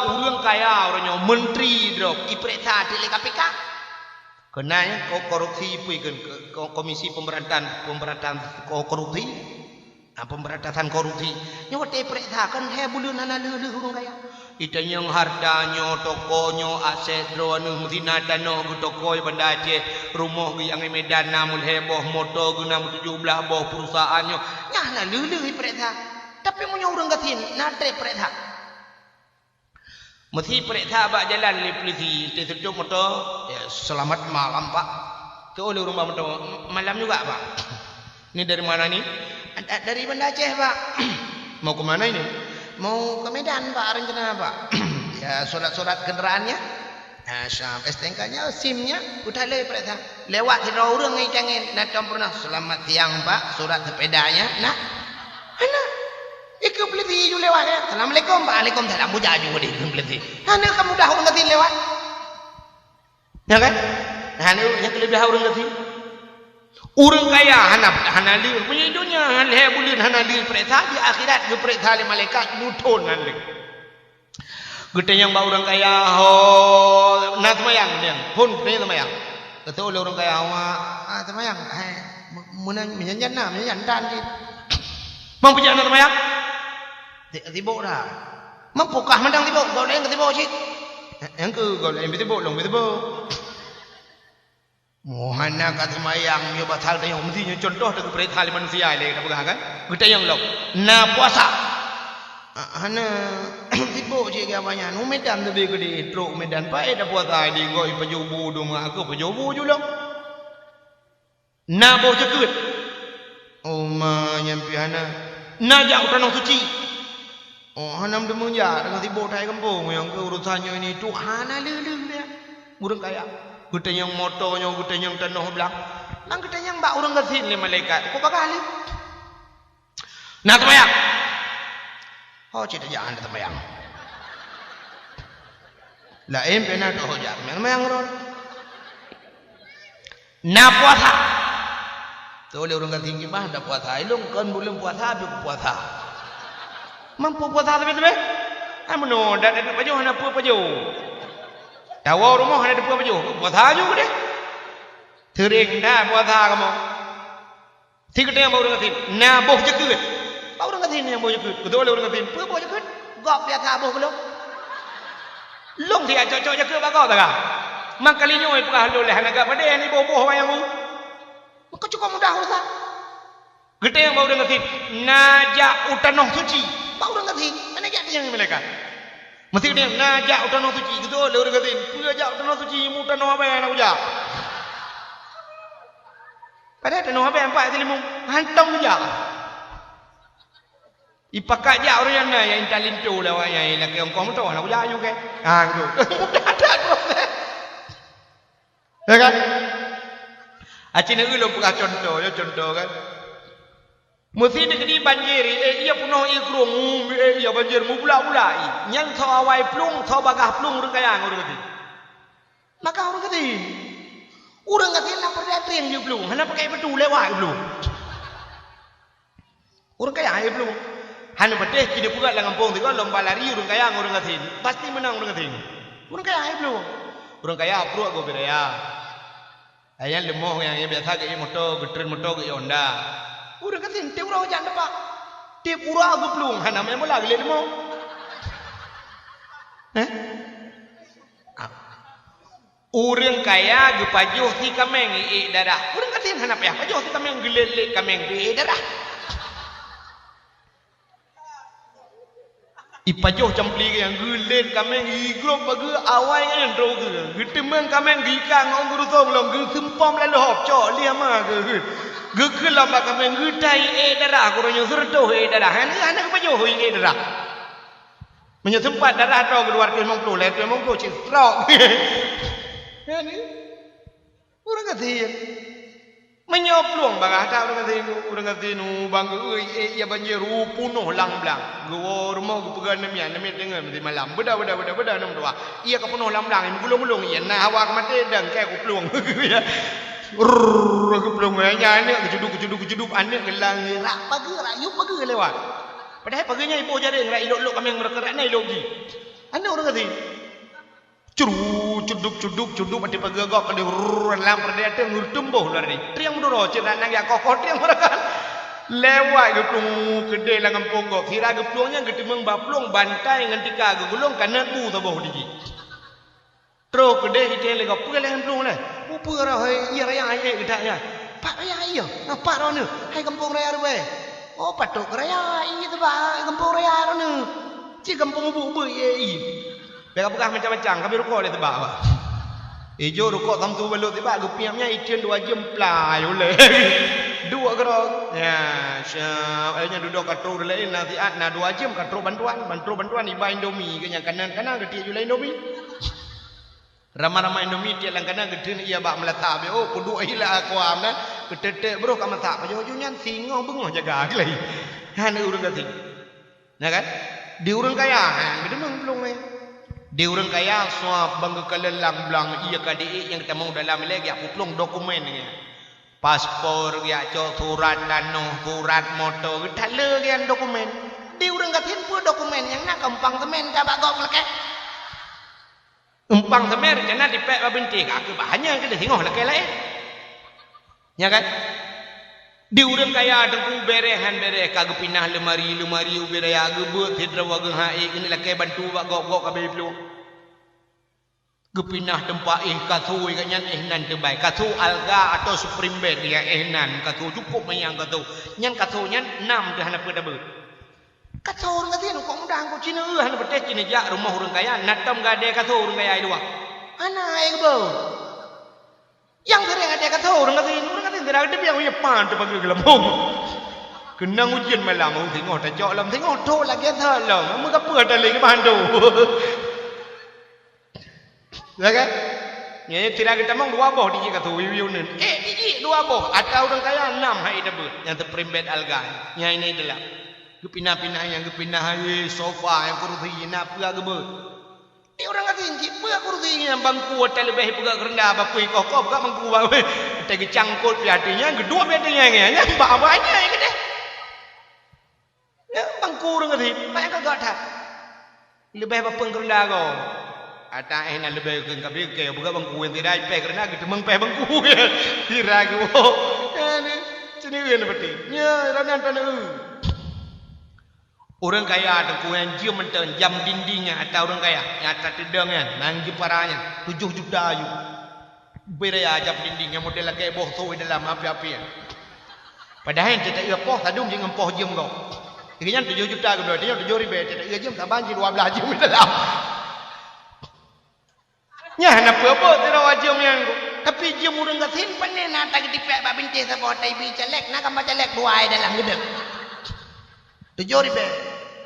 orang kaya orangnya menteri drop. Ipreta di KPK. Kenanya korupsi pun komisi pemberantasan korupsi. Pemberantasan korupsi. Nyawa ipreta kan he bulun anak orang kaya. Itanya yang hartanya, tokonya, aset, drone, mesti nada no, toko benda je, rumah yang Medan namun heboh, motor guna 17 boh perusahaannya. Nyah lah lulu pereta. Tapi punya orang gatin, nada pereta. Mesti pereta bak jalan le polisi, tertutup motor. Ya, selamat malam Pak. Ke oleh rumah motor malam juga Pak. Ini dari mana ni? Dari Banda Aceh Pak. Mau ke mana ini? Mau ke Medan Pak, rencana Pak. Ya surat-surat kendaraannya, STNK-nya, SIM-nya, udah perintah. Lewat tidak orang ngai jangan. Nak pernah selamat siang Pak, surat sepedanya. Nah, anak, ikut peliti ju lewat ya. Assalamualaikum Pak, Waalaikumsalam. Mudah juga deh peliti. Anak kamu dah orang ngerti lewat, ya kan? Anak yang lebih orang ngerti. Orang kaya hanali punya dunia hanali bulan hanali perintah di akhirat di perintah oleh malaikat mutun hanali. Gede yang bawa orang kaya nak semayang dia pun ni semayang. Kata oleh orang kaya semayang menyanyian dan mampu jangan semayang. Sibuk dah. Mampukah mandang tiba, golek tiba sih. Yang ke golek tiba, long tiba. Mohana kata mayang yo batal tayang Mestinya contoh dengan perintah manusia le kita pegang kan. Kita yang long. Na puasa. Hana tiba je gamanya. Nu medan lebih gede, truk medan pae dah puasa di goi pejubu dong aku pejubu julang. Na bo cekut. Oh ma nyampi hana. Na jak tanah suci. Oh hanam demun ya dengan tiba thai kampung yang ke urusannya ini tu hana leleng dia. Urang kaya. Kita yang motornya, kita yang tanah belang. Nang kita yang bak orang ngerti le malaikat. Kau bakal. Nah temayang. Oh cerita jangan temayang. Lah pena doh jak mayang ron. Na puasa. Tu oleh orang tinggi mah dah puasa. Ilung kan belum puasa habis puasa. Mampu puasa tapi. Amono dak dak pajo hana pajo. Tawa rumah ada depan baju. Puasa juga deh. Tering dah puasa kamu. Tiga yang baru ngatin. Nah boh jekut. Baru ngatin yang boh jekut. Betul baru ngatin. Apa boh jekut? Gak biasa boh belum. Long dia cocok jekut bagau tak? Mak kali ni oi pernah loleh nak pada ni boh yang mu. Kau cukup mudah urusan. Gede yang baru ngatin. Najak utanah suci. Baru ngatin. Mana jak yang mereka? Mesti dia ngajak tanah suci gitu le orang katin. Ngajak tanah suci mu tanah apa yang aku jak. Pada tanah apa yang 4 limu hantam je. Ipakat jak orang yang na yang talinto lah yang laki orang kau tahu aku jak juga. Gitu. Mudah ada proses. Ya kan? Acin itu lo bukan contoh kan. Mesti dia kena banjir, ia punuh ikrung, ia banjir mu pula. Yang thau awai plung, thau bagah plung orang kaya orang kata. Maka orang kata nak perhatian dia plung, hana pakai betul lewat plung. Orang kaya ai plung. Hana beteh kita pula dalam kampung tu kan lomba lari orang kaya orang kata. Pasti menang orang kata. Orang kaya ai plung. Orang kaya perut go beraya. Ayam lemah yang biasa ke motor, getren motor ke Honda. Orang kata tiap orang jangan dapat. Tiap orang aku pelung. Hana memang lagi le lemah. Orang kaya ge pajuh si kameng darah. Orang kata hana payah pajuh si kameng gelek kameng darah. Ipajuh campli yang gelek kameng igrom bagi awai yang ro ge. Getemeng kameng gikang ngong guru tolong ge sempom lalu hop cok dia mah ge. Gekelam bakal menggutai darah kurangnya serdoh darah. Hanya kepajuh darah. Menyesempat darah tu keluar ke 50 le 50 cik stroke. Yani orang kata menyoplong bagah tak orang kata nu bang ya banjir punuh lang blang. Gua rumah gua pegang nami dengar mesti malam. Beda nom dua. Ia ke punuh lang blang gulung ia nah awak mati dan kayak ku peluang. Aku belum nanya kejuduk anak gelang rak pagi rayu pagi lewat. Padahal paginya ibu jaring rak ilok kami yang berkerak nai logi. Anak orang kata cuduk mati pagi agak kali lam perdaya tu ngurtumbuh luar ni. Triang mudoro cerak nang ya kokor triang mereka lewat geplung kedai lang kampung kok. Kira geplungnya getemeng baplung bantai dengan tika gegulung kanan bu taboh digi. Terus kedai kita lagi apa yang belum lah. Apa orang ia raya ayat kita ya. Pak raya iya. Apa orang ni? Hai kampung raya ruwe. Oh patok raya iya tu pak. Kampung raya orang ni. Cik kampung ubu iya. Bekah macam-macam. Kami rukuk le tebak pak. Jo rukuk samtu balut tebak. Gupiamnya ikan 2 jam play boleh. 2 kerok. Ya, syap. Ayahnya duduk katro lain nanti nah 2 jam katro bantuan iba Indomie ke yang kanan ketik julai Indomie. Ramai-ramai Indomie dia langkana gede ia bak meletak be oh kudu hilah aku amna ketetek bro ka masak baju-bajunya singoh bengah jaga lagi hana urang kati nah kan di urang kaya gede meng belum di urang kaya suap bangga kalelang blang ia kadi yang kita mau dalam lagi aku plong dokumen ni paspor ya cok surat dano surat motor kita lagi dokumen di urang kati pun dokumen yang nak gampang temen ka bak gok melek umpang semer jangan dipek bintik aku banyak kita tengok lah kayak lain ya kan Di urang kaya dengku berehan bereh kagak pinah lemari uberaya gebut hidra wageng hae ini laki bantu bak gok kabeh plu. Gepinah tempat kathu kanyan nan terbaik. Kathu alga atau supreme bed dia nan kathu cukup mayang kathu. Nyan kathu nyan 6 dah hana pada ber. Kathu urang katin kok mudang kok Cina hana betes Cina jak rumah urang kaya natam gade kathu urang kaya dua. Ana ai gebau. Yang sering ada kata orang kata tidak ada yang punya pan tu panggil gelembung. Kena ujian malam, tengok tak jauh lam, tengok tu lagi tak lam, kamu tak apa dah lagi pandu. Lagi, ni tidak kita mang 2 boh di kata wiu ni. Di 2 boh, ada orang kaya 6 hai dah ber, yang terprimbed alga, yang ini adalah. Kepinah-pinah yang kepinah sofa yang kursi nak apa gebut. Ni orang kata inci, apa kursi yang bangku hotel lebih pegak rendah apa kui kokop pegak bangku bawe. Tegi cangkul piatinya, kedua piatinya yang nyambak banyak yang gede. Ya bangku orang kata, banyak kagak tak. Lebih apa pengrendah kau. Ada enak lebih ke kabeh ke pegak bangku yang tidak pe rendah gitu mengpe bangku. Tira go. Ni sini yang berarti. Ya ranan tanah. Orang kaya ada kuan jam menten jam dindingnya atau orang kaya yang atas tedangnya nanggi parahnya 7 juta ayu beraya jam dindingnya model kayak boh tu dalam api-api padahal tidak ia poh tadung jangan poh jam kau ini 7 juta ke berarti 7 ribu tidak ia jam tak banjir 12 jam dalam nya nak apa tidak wajib yang tapi jam orang katin panen nak tak dipek bab binti sabah tai bi celek nak gambar celek 2 dalam gedek 7 ribu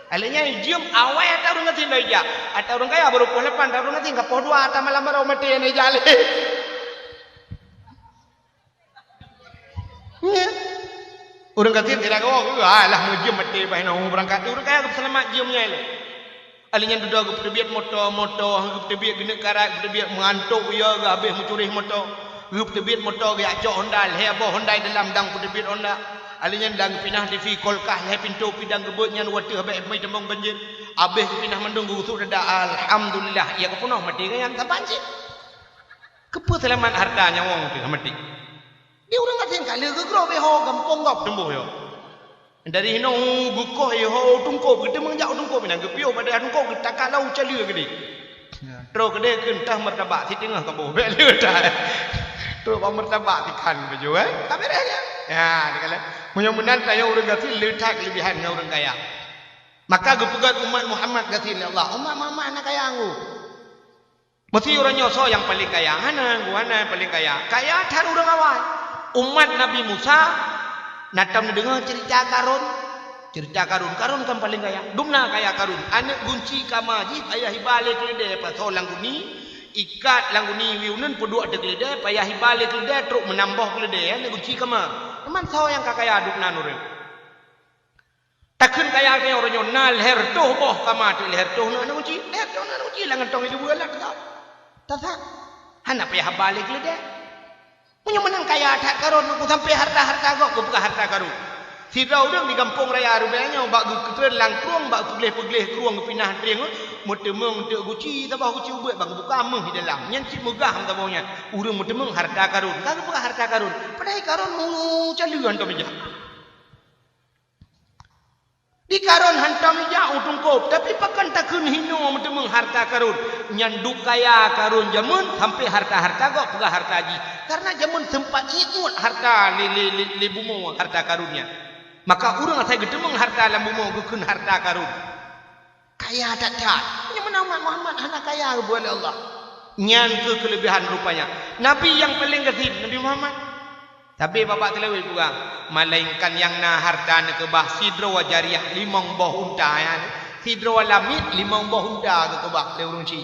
alanya jam awal atau orang ngatin dah ya atau orang kaya baru 8 atau orang ngatin kapoh 2 atau malam baru mati ni jale orang ngatin tidak kau lah mau jam mati baik nak berangkat orang kaya selamat jamnya le alanya duduk ke perbiat motor ke perbiat guna karat perbiat mengantuk ya ke habis mencuri motor ke perbiat motor ke acok Honda heboh Honda dalam dang perbiat Honda alanya dang pinah TV kolkah le pintu pidang gebutnya water habis mai tembong banjir habis pinah mendunggu tu dah alhamdulillah ya kepunah mati kan tak banjir kepu selamat hartanya wong tu mati dia orang ngatin kali ke gro be ho gampong gop tembuh yo dari hino gukoh yo ho tungko kita mengjak tungko pinang gepio pada tungko kita kalau calia gede tro gede kentah martabak di tengah kaboh be le dah tro martabak ikan baju tak beresnya ya dikala mudah-mudahan kaya orang gatil letak lebihan dengan orang kaya maka gepegat umat Muhammad gatil Allah umat Muhammad nak kaya anggu mesti orang nyoso yang paling kaya hana yang paling kaya tar orang awal umat Nabi Musa natam dengar cerita karun kan paling kaya dumna kaya karun anak gunci kamajib ayah hibale kelede pasal langguni ikat langguni wiunan peduk ada kelede payah hibale kelede truk menambah kelede anak gunci kama teman saw yang kakaya aduk nanure takkan kaya orang nyonal hertoh boh kama tu hertoh na uji langan tong itu bulan tak hana payah balik le deh punya menang kaya tak karun aku sampai harta kok buka harta karun si orang di kampung raya rubenya bak keter langkrung bak pegleh kruang pinah tring mutemeng te guci tabah guci ubet bang buka meh di dalam nyan cip megah am tabaunya urang mutemeng harta karun kagak buka harta karun padahal karun mu caluan to meja di karun hantam meja utung kop tapi pakan takun hino mutemeng harta karun nyan duk kaya karun jamun sampai harta kok buka harta haji karena jamun sempat ikut harta le bumo harta karunnya maka urang saya gedemeng harta lam bumo gukun harta karun kaya tak ini menama Muhammad anak kaya buat Allah nyan ke kelebihan rupanya Nabi yang paling kecil Nabi Muhammad tapi bapak telawil juga melainkan yang na harta ke bah sidra wa jariyah 5 boh unta ya sidra wa lamit 5 boh unta ke bah le urang ci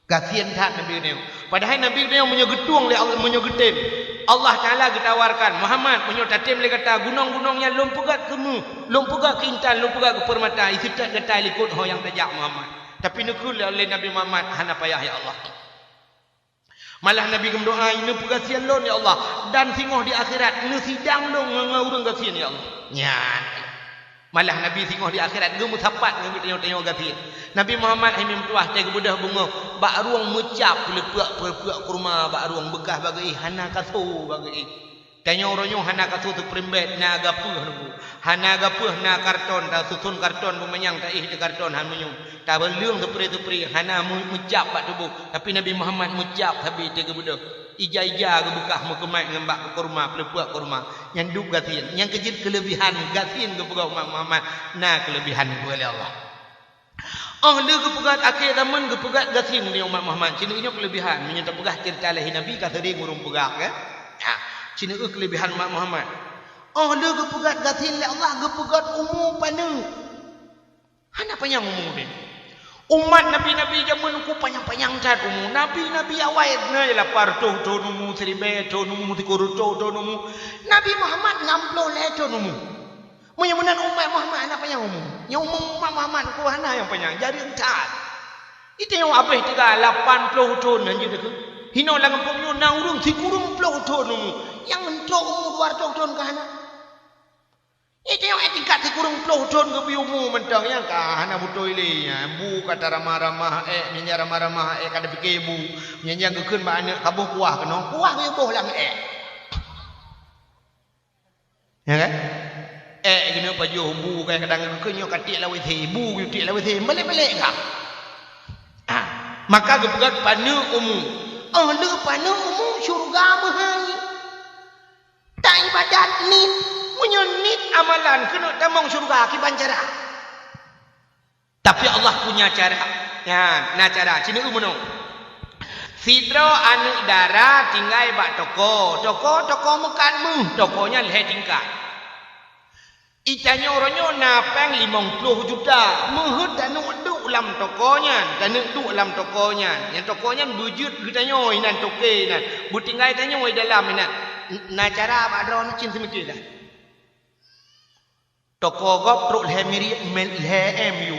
kasihan tak Nabi ni padahal Nabi ni punya getuang le Allah punya getem Allah Taala getawarkan Muhammad punya tatim le kata gunung-gunungnya lom pegat kemu lom pegat ke intan lom pegat ke permata itu tak kata likut ho yang tajak Muhammad tapi nekul oleh Nabi Muhammad hana payah ya Allah malah Nabi berdoa ini pegasian lon ya Allah dan singoh di akhirat ini sidang dong ngurung gasian ya Allah nyan malah Nabi singoh di akhirat gemu sapat ngambil tengok-tengok gasian Nabi Muhammad himim tuah teh kebudah bunga bak ruang mecap lepuak kurma bak ruang bekah bagi hana kaso bagi Tanya orangnya hana katu tu primbet na gapuh nu. Hana gapuh na karton ta susun karton menyang ta ih de karton han menyung. Ta belung tu pri hana mujab pak tubuh. Tapi Nabi Muhammad mujab habis dia ke budak. Ija-ija ke bekah mekemai ngembak ke kurma pelepuak kurma. Yang duk gatin, yang kejit kelebihan gatin ke pegau Muhammad. Na kelebihan oleh Allah. Oh dia ke pegat akhir zaman ke pegat gatin ni umat Muhammad. Cina ini kelebihan menyerta pegah cerita lahi Nabi kata dia ngurung pegak kan. Ya. Cina kelebihan umat Muhammad. Oh dia gepegat gatin le Allah gepegat umur pana. Hana panjang umur dia. Umat nabi-nabi zaman ku panjang-panjang cat umur. Nabi-nabi awal na ialah parto to numu seribe to numu tikuru to numu. Nabi Muhammad 60 le to numu. Menyamanan umat Muhammad hana panjang umur. Yang umur umat Muhammad ku hana yang panjang jadi entat. Itu yang apa tiga 80 tahun anjir dekat. Hino lang pemyo na urung tikurung puluh tahun numu. Yang entok umur 200 tahun ke hana. Itu yang tingkat tikurung puluh tahun ke biumu mentang yang ka hana butoi le. Bu kata ramah-ramah nyanyi ramah-ramah kada fikir bu. Nyanyi yang kekeun ba anak kabuh kuah kena. Kuah ke boh lang Ya kan? Kena pajuh bu kai kadang kekeun yo katik lawe the bu yutik lawe the balik-balik ka. Maka gepegat pana umum. Le pana umum syurga mahal. Tak ibadat ni menyunit amalan kena tamang syurga ki bancara. Tapi Allah punya cara. Ya, nah cara cina umno. Sidro anu dara tinggal bak toko mekanmu, tokonya leh tingkat. Itanya orangnya napeng 50 juta. Muhut dan duk lam tokonya. Dan duk lam tokonya. Yang tokonya bujut kitanya inan toke inan. Butinggai tanya dalam inan. Na cara apa ada orang cinta mikir dah. Toko gop truk leh MU.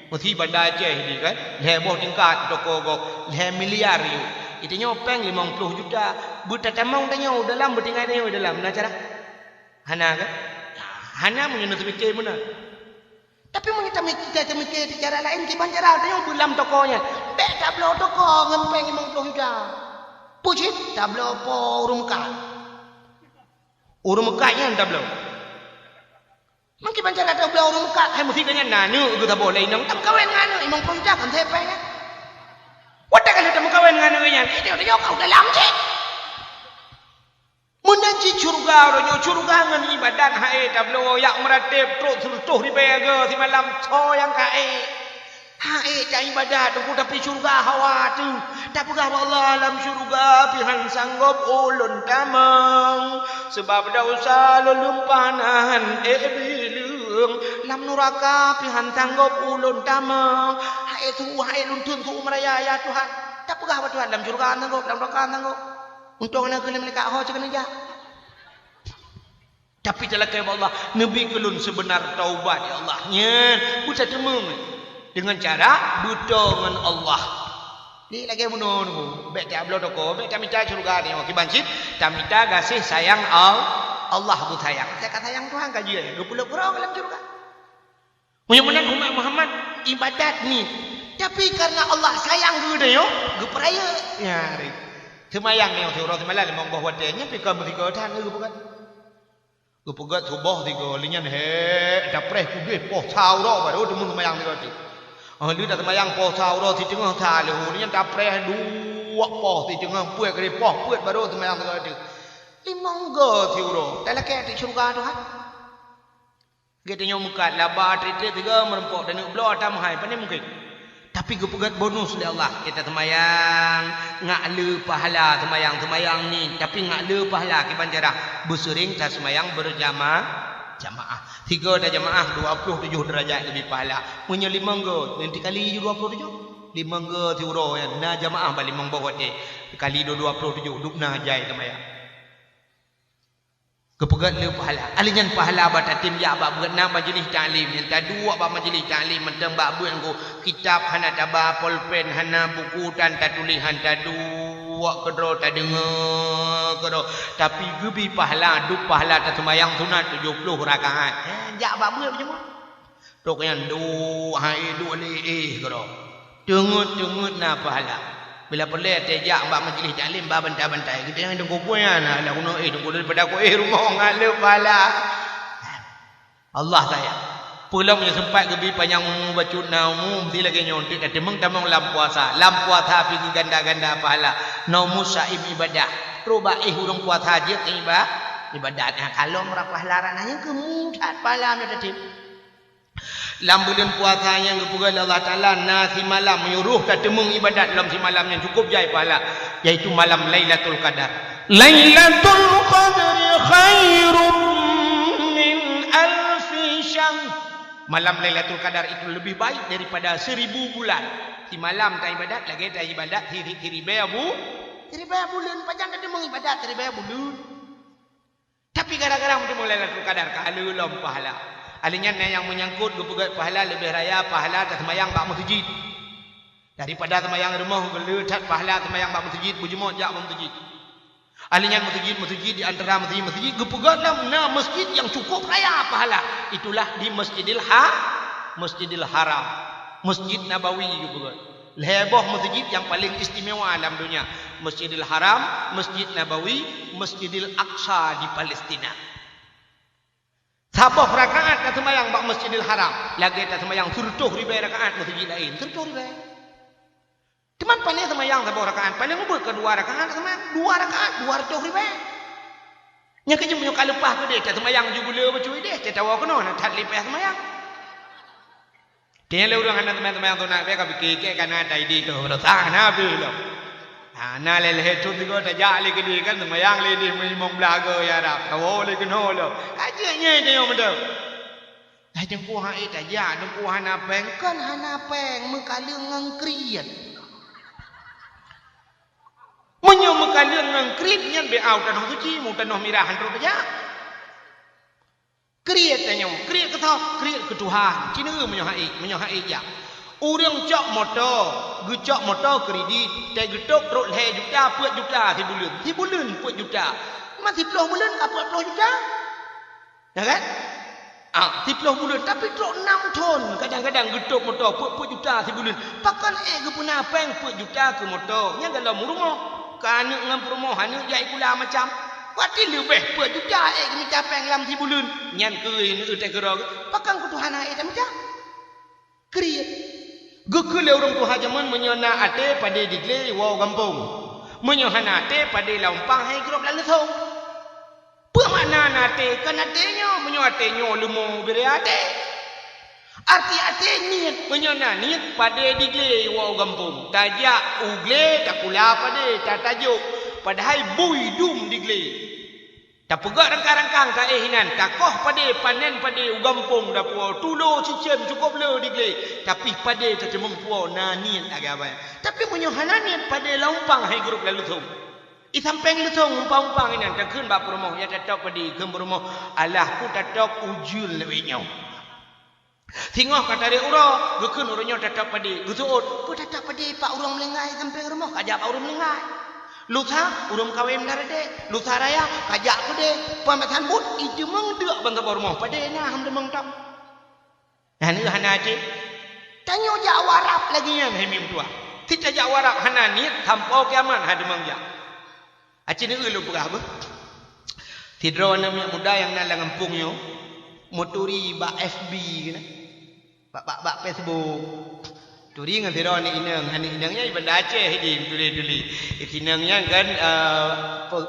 Mesti bandar Aceh ni kan. Leh boh tingkat toko gop leh miliar you. Itanya peng 50 juta. Butatamang tanya dalam butinggai tanya dalam. Na cara. Hana kan? Hana menyentuh mikir mana? Tapi kita mikir di cara lain ki bancara tanya bulam tokonya. Bek tablo toko ngempeng 50 juta. Pucit tablo po urung ka. Urung mekanya tablo. Mungkin bancara tablo urung ka hai mesti tanya nanu ku tak boleh nang tam kawen nganu 50 juta kan tepe ya. Wadak kan tam kawen nganu nya. Itu dia kau dalam cik. Menanci curga ngan ibadat hae tablo yak meratib terus ribega si malam so yang kae hae tak ibadat aku tapi curga hawa tu tak pegah Allah alam surga pihan sanggup ulun tamang sebab dosa lulumpanan bilung lam neraka pihan sanggup ulun tamang hae tu hae luntun tu meraya ya Tuhan tak pegah Tuhan dalam surga sanggup dalam neraka sanggup untuk nak kena mereka ho cakap aja. Tapi dalam kata Allah, Nabi kelun sebenar taubat ya Allah. Nya, buta temung dengan cara buta dengan Allah. Ni lagi bunuh nu. Bek tak ablo toko, bek tak minta surga ni. Okey bancit, tak minta kasih sayang Allah bu sayang. Saya kata sayang Tuhan kaji 20 pura dalam surga. Mudah-mudahan umat Muhammad ibadat ni. Tapi karena Allah sayang ke dia yo, ge peraya. Ya, semayang ni orang semalam lemong bawah wadenya pikir mereka tahan ke bukan. Ke pegat subuh tiga linyan dapres kuge poh sau ro baru temun semayang ni roti. Dia dah semayang poh sau ro di tengah ta le linyan dapres dua poh di tengah puet ke poh puet baru semayang ni roti. Limong ge tiuro. Dalam ke di surga Tuhan. Getanya mukat laba trite tiga merempok dan blo atam hai pandai mungkin. Tapi kepegat bonus oleh Allah. Kita semayang ngak le pahala semayang ni. Tapi ngak le pahala ki banjara bersering tak semayang berjamaah. 3 dah jamaah 27 derajat lebih pahala. Punya 5 ke nanti kali 27. 5 ke tiuro ya. Na jamaah balik mangbawa te. Kali 27 duk na jai semayang. Kepegat le pahala. Alinyan pahala batatim ya bab berenang majlis taklim. Yang tadua bab majlis taklim mentang bab buat ko kitab hana taba pulpen hana buku dan tulisan tadua kedro tak dengar kedro. Tapi gebi pahala duk pahala tak sembahyang sunat 70 rakaat. Jak bab buat macam mana? Tok yang du hai du le kedro. Tengut na pahala. Bila boleh tejak mbak majlis taklim mbak bantai-bantai. Kita yang tunggu puan lah guna tunggu daripada aku rumah ngale pala. Allah saya. Pulang punya sempat gebi panjang bacut naumu mesti lagi nyontik dan temang-temang lam puasa pergi ganda-ganda pahala. Naumu saib ibadah. Roba hurung puasa je ibadatnya. Kalau merapah larananya kemudian pahala dia tadi. Dalam bulan puasa yang kepugal Allah Ta'ala nasi malam menyuruh temung ibadat dalam si malam yang cukup jai pahala, yaitu malam Lailatul Qadar. Lailatul Qadar khairum min alfi syahr. Malam Lailatul Qadar itu lebih baik daripada 1000 bulan. Si malam tak ibadat lagi tak ibadat tiribai bulan panjang temung ibadat tiribai bulan. Tapi kadang-kadang temung Lailatul Qadar kalau lom pahala. Alinya yang menyangkut kepegat pahala lebih raya pahala tak semayang bak masjid daripada semayang rumah geletat pahala semayang bak masjid berjemaah jak masjid. Alinya masjid di antara masjid kepegat dalam masjid yang cukup raya pahala itulah di Masjidil Haram, Masjid Nabawi kepegat. Leboh masjid yang paling istimewa dalam dunia, Masjidil Haram, Masjid Nabawi, Masjidil Aqsa di Palestina. Sabah rakaat tak semayang bak Masjidil Haram. Lagi tak semayang 10,000 rakaat masjid lain. 10,000. Teman pandai semayang sabah rakaat. Pandai ngubur ke 2 rakaat semayang. 2 rakaat 200,000. Nya kerja menyuka lepas ke dia. Tak semayang juga bercuai dia. Tak tahu kena nak tak lepas semayang. Dia le orang anak teman-teman tu nak mereka fikir kan ada ide ke berasah nabi lo. Nah leleh tu juga tak jali ke dia kan semayang le dia memang belaga ya Arab. Kau le kena lo. Ajanya dia yang betul. Dah jengku ha tak ja, jengku hana peng kan hana peng mekala ngangkriat. Menyo mekala ngangkrit nyan be au tanah suci mu tanah mirahan ro ja. Kriat tanyo, kriat ke tau, kriat ke Tuhan. Cina menyo hai ja. Orang cok motor, gecok motor kredit, tak getok rot le juta, 4 juta si bulan 4 juta. Masih 10 bulan apa 10 juta? Ya kan? 10 bulan tapi trok 6 ton. Kadang-kadang getok motor 4 juta si bulan. Pakan ke puna peng 4 juta ke motor. Nya kalau rumah, kana ngam rumah hanya jai kula macam. Wati lebih 4 juta ke minta peng lam si bulan. Nyan ke ini tak gerog. Pakan ku Tuhan tak macam. Kriat. Gekele orang Tuhan zaman menyona ate pada digle wow gampung. Menyohana ate pada lampang hai grop lalu thong. Apa makna nate? Kan atenya menyo atenyo lemo bere ate. Arti ate niat menyona niat pada digle wow gampung. Tajak ugle takula pada tatajuk padahal bui dum digle. Tak pegak rangkang-rangkang tak hinan. Takoh pada panen pada ugampung dah puau. Tulo cicem cukup le digle. Tapi pada tak cemeng puau nanian agak apa. Tapi punya hananian pada lampang hai grup lalu tu. Isampeng lu tu umpang-umpang ini. Tak kun bap rumah ya tatok pada ke rumah. Alah ku tatok ujul lebih nyau. Tengok kata dia urang. Gekun urangnya tatok pada. Gusuot. Pu tatok pada pak urang melengai samping rumah. Kajak pak urang melengai. Lusa urung kawin dari dek, lusa raya kajak ku dek, pamatan but itu mengdek bangga rumah pada na ham demang tak. Hana hana aje. Tanyo Jawa Arab lagi nya hemim tua. Kita Jawa Arab hana ni tampau kiaman ha demang ja. Aje ni ulu berah apa? Tidro nama muda yang nak ngampung yo. Moturi ba FB kena. Bak Facebook. Turi ngan tiro ni inangnya ibanda Aceh di tuli ikinangnya kan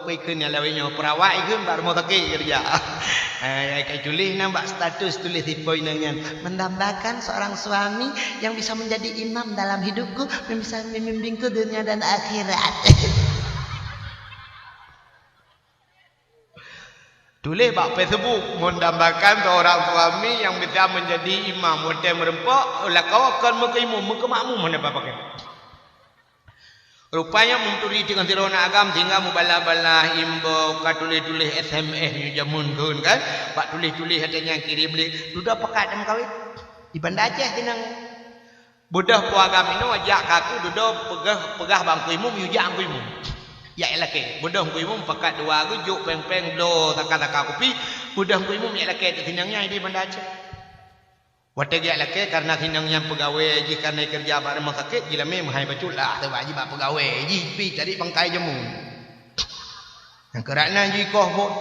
pekun yang lawenya perawak ikun bar mau taki kerja kai tuli nampak status tulis di poinangnya mendambakan seorang suami yang bisa menjadi imam dalam hidupku bisa membimbingku dunia dan akhirat. Tulis bak Facebook mendambakan seorang suami yang bisa menjadi imam hotel merempok lah kau akan mengimam makmum mana apa pakai. Rupanya menturi dengan tirona agam sehingga mubala-bala imbo katulis-tulis SMS ni jamun kun kan. Pak tulis-tulis katanya kirim beli duda pekat dem kawin. Di Banda Aceh tinang. Budah puagam ini wajak kaku duda pegah bangku imum yujak bangku imum. Ya elake budah ku imum pakat 2 gujuk peng-peng do taka-taka kopi budah ku imum ya elake tinangnya di Banda Aceh. Wate dia laki karena hinang yang pegawai ji karena kerja pada rumah sakit gila memang hai betul lah tu wajib bak pegawai ji pi cari bangkai jemu. Yang kerana ji koh pun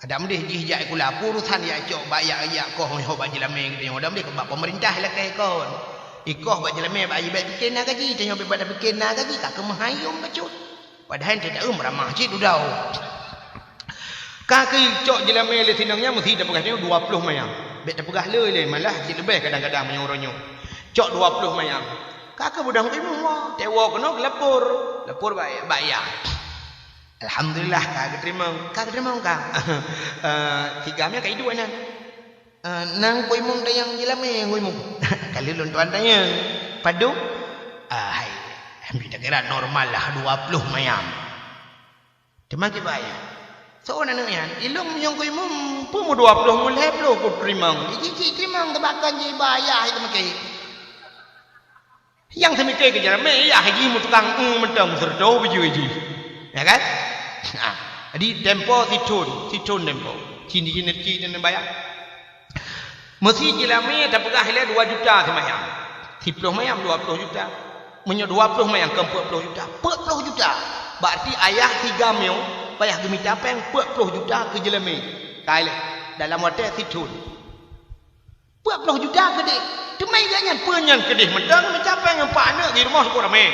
ada mendih ji jak ku lapor urusan ya cok bayar ya koh ho bak jelame gitu. Ada mendih bak pemerintah laki kon. Ikoh bak jelame bak bak bikin nak gaji tanya pada bikin nak gaji kak kemahayum becut. Padahal tidak ramah ji dudau. Kaki cok jelame le sinangnya mesti dapat gaji 20 mayang. Bet terpegah le malah cik lebih kadang-kadang menyorongnya. Cok 20 mayang. Kakak budak ilmu tewa kena lapor bayar. Alhamdulillah kak terima kak. 3 nya kai 2 nan. Nang koi mung tayang jelame koi mung. Kali lun tuan tanya. Padu? Hai. Kita kira normal lah 20 mayang. Terima kasih bayar. Seorang anak yang ilmu yang kau imam pun 20 mulai belum kau terima. Cik terima tebakan je bayar itu makai. Yang semikai kerja me ya haji mutukang mentang serdo biji. Ya kan? Nah, jadi tempo situn tempo. Cini bayar. Mesti jelame tak pegah le 2 juta semayang. 10 mayang 20 juta. Menyo 20 mayang ke 40 juta. 40 juta. Berarti ayah 3 mil payah gemita peng 40 juta ke jelame. Kali dalam hotel situn. 40 juta gede. Demai jangan penyan kedih mentang mencapai yang pak anak di rumah sekolah me.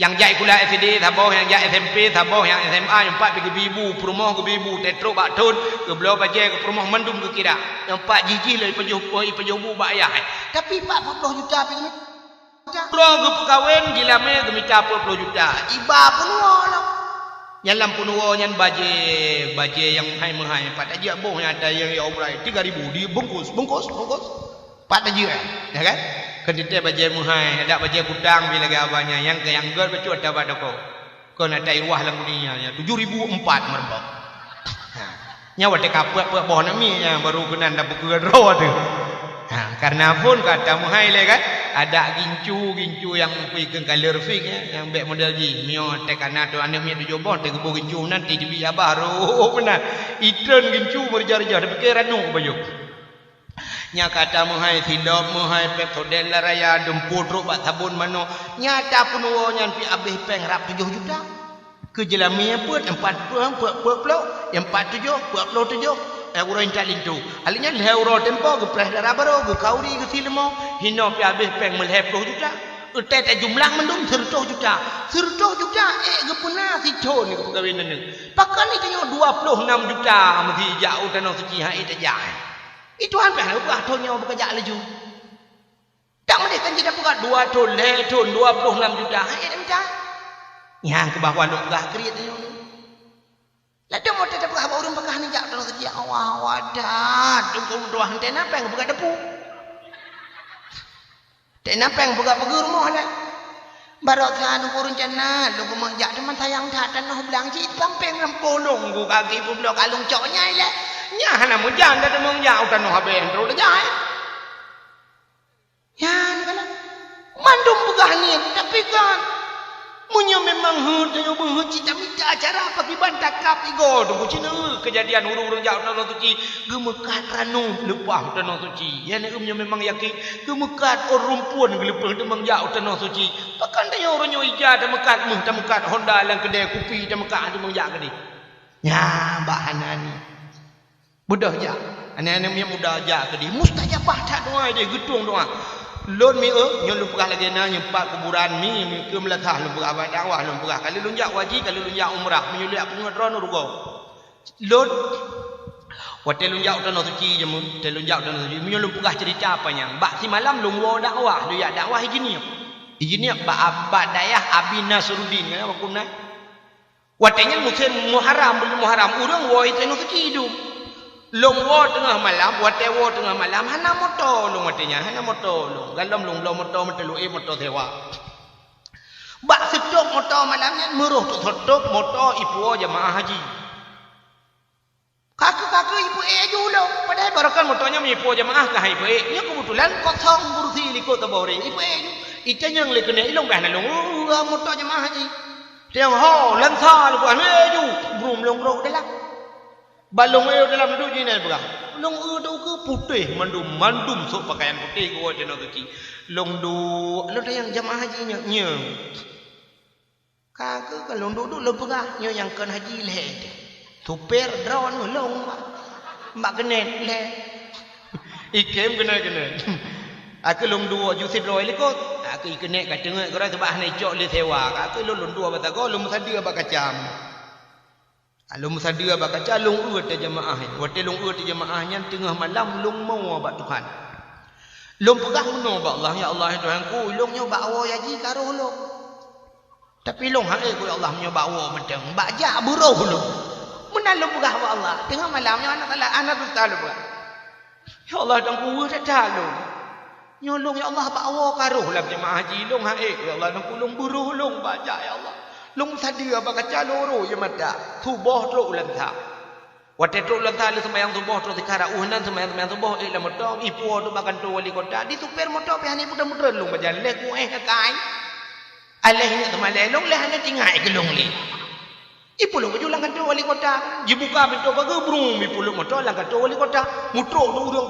Yang jai kula SD saboh, yang jai SMP saboh, yang SMA yang 4 pergi bibu, perumah ke bibu, tetro bak tun, ke belau bajai ke perumah mendum ke kira. Yang 4 jiji lah ipajubu bak ayah. Tapi 40 juta pergi pulau ke pekawin gila me gemita 40 juta. Iba penuh lah. Yang lampu nuo yang baje yang hai pada dia boh yang ada yang obrai 3.000 di bungkus. Pada dia, ya kan? Kedite baje muhai, ada baje kudang bila gabanya yang ger becut ada pada kau. Kau nak cari wah lang dunia nya 7.004 merbak. Nyawa te kapuk boh nami nya baru kenan dapat kero tu. Karena pun kata muhai le kan ada gincu yang pergi ke color fix yang back model ji mio te kana tu ane mi tu jobo te gebo gincu nanti di biar baru benar itren gincu berjar-jar fikir ranu bayu nya kata muhai silop muhai pepsodel raya dempur ruk bak sabun mano nyata pun wo nyan pi habis peng rap 7 juta ke jelami pun 40 yang 47 euro intalin tu alinya euro tempo ke pres darah baru ke kauri ke silmo hino pi habis peng meleh 10 juta utet jumlah mendung 100 juta ke puna si chon ni ke pegawai ni pakan ni tanya 26 juta mesti jauh tanah suci ha itu jah itu hampir apa tonyo bekerja laju tak mesti kan kita buka 2 ton 26 juta ha itu macam yang ke bawah lu gah krit ni lah dia mau tetap buka orang bekah ni jak tanah suci awah wadat tunggu doang ten apa yang buka depu ten apa yang buka pergi rumah lah barok kan urun cana lu ke jak teman sayang tak tanah belang cik pampeng rampolong ku kaki pun blok kalung coknya lah nya hana mujan dah demong jauh tanah haben terus dah ya ni kan mandum buka ni tapi kan munyo memang tengok bah cita minta acara apa pi bantak kap igo tunggu cina kejadian urung-urung jauh tanah suci gemekat ranu lepah tanah suci ya ni munyo memang yakin gemekat orumpuan gelepah demang jauh tanah suci pakan tanya orangnya ija demekat Honda lang kedai kopi demekat demang jauh gede ya mbak Hanani mudah je anak-anak yang mudah je gede mustajabah tak doa dia gedung doa lon mi nyon lu pegah lagi na nyempat kuburan mi ke melakah lu pegah dakwah lu pegah kali lu jak wajib kali lu jak umrah mi lu aku ngadron rugo lon hotel lu jak tanah suci je mun hotel lu jak tanah suci mi lu pegah cerita apanya bak si malam lu wo dakwah lu jak dakwah hijini bak dayah Abi Nasruddin apa kuna watenya musim Muharram urang wo tanah suci hidup long wo tengah malam wate wo tengah malam hana motor long watenya hana motor long galam long motor metelu motor sewa bak sedok motor malamnya meruh tu sedok motor ibu jemaah haji kakak ibu julo padahal barakan motornya ibu jemaah kah ibu nya kebetulan kosong kursi liko tabore ibu itu yang lekene ilong bahna long motor jemaah haji tiang ho lansa lu kan ju brum long ro dalam balong dalam duduk ni bukan long do ke putih mandum sok pakaian putih ko de no ki long du lo yang jamaah haji nya ka ke long du lo pegah nya yang kan haji le super drone long mak kene le ikem kena aku long du ju sit roi le ko aku kene ka tengok ko ra sebab ni jok le sewa aku long du ba ta ko long sadia ba kacam Alum sadia bakaca lung uat jemaah. Wate lung uat jemaahnya tengah malam lung mau ba Tuhan. Lung pegah meno ba Allah ya Allah Tuhanku lung nyo ba awo ya ji karo lung. Tapi lung hak ku ya Allah nyo ba awo medeng ba ja buruh lung. Menan lung pegah ba Allah tengah malamnya anak taala ba. Ya Allah Tuhanku tak lung. Nyo lung ya Allah ba awo karo lah jemaah haji lung hak ku ya Allah Tuhanku lung buruh lung ba ja ya Allah. Lung sadia bakaca loro je mata tubuh truk lantha wate truk lantha le semayang tubuh truk dikara uhanan semayang tubuh la motong ipu tu makan tu wali kota di super motor pe hani mudah-mudah lung bajan le ku kai aleh ni temale lung le hani tingai ke lung le ipu lung julang kan tu wali kota dibuka pintu bagus brum ipu lung motor lang kan tu wali kota mutro tu urang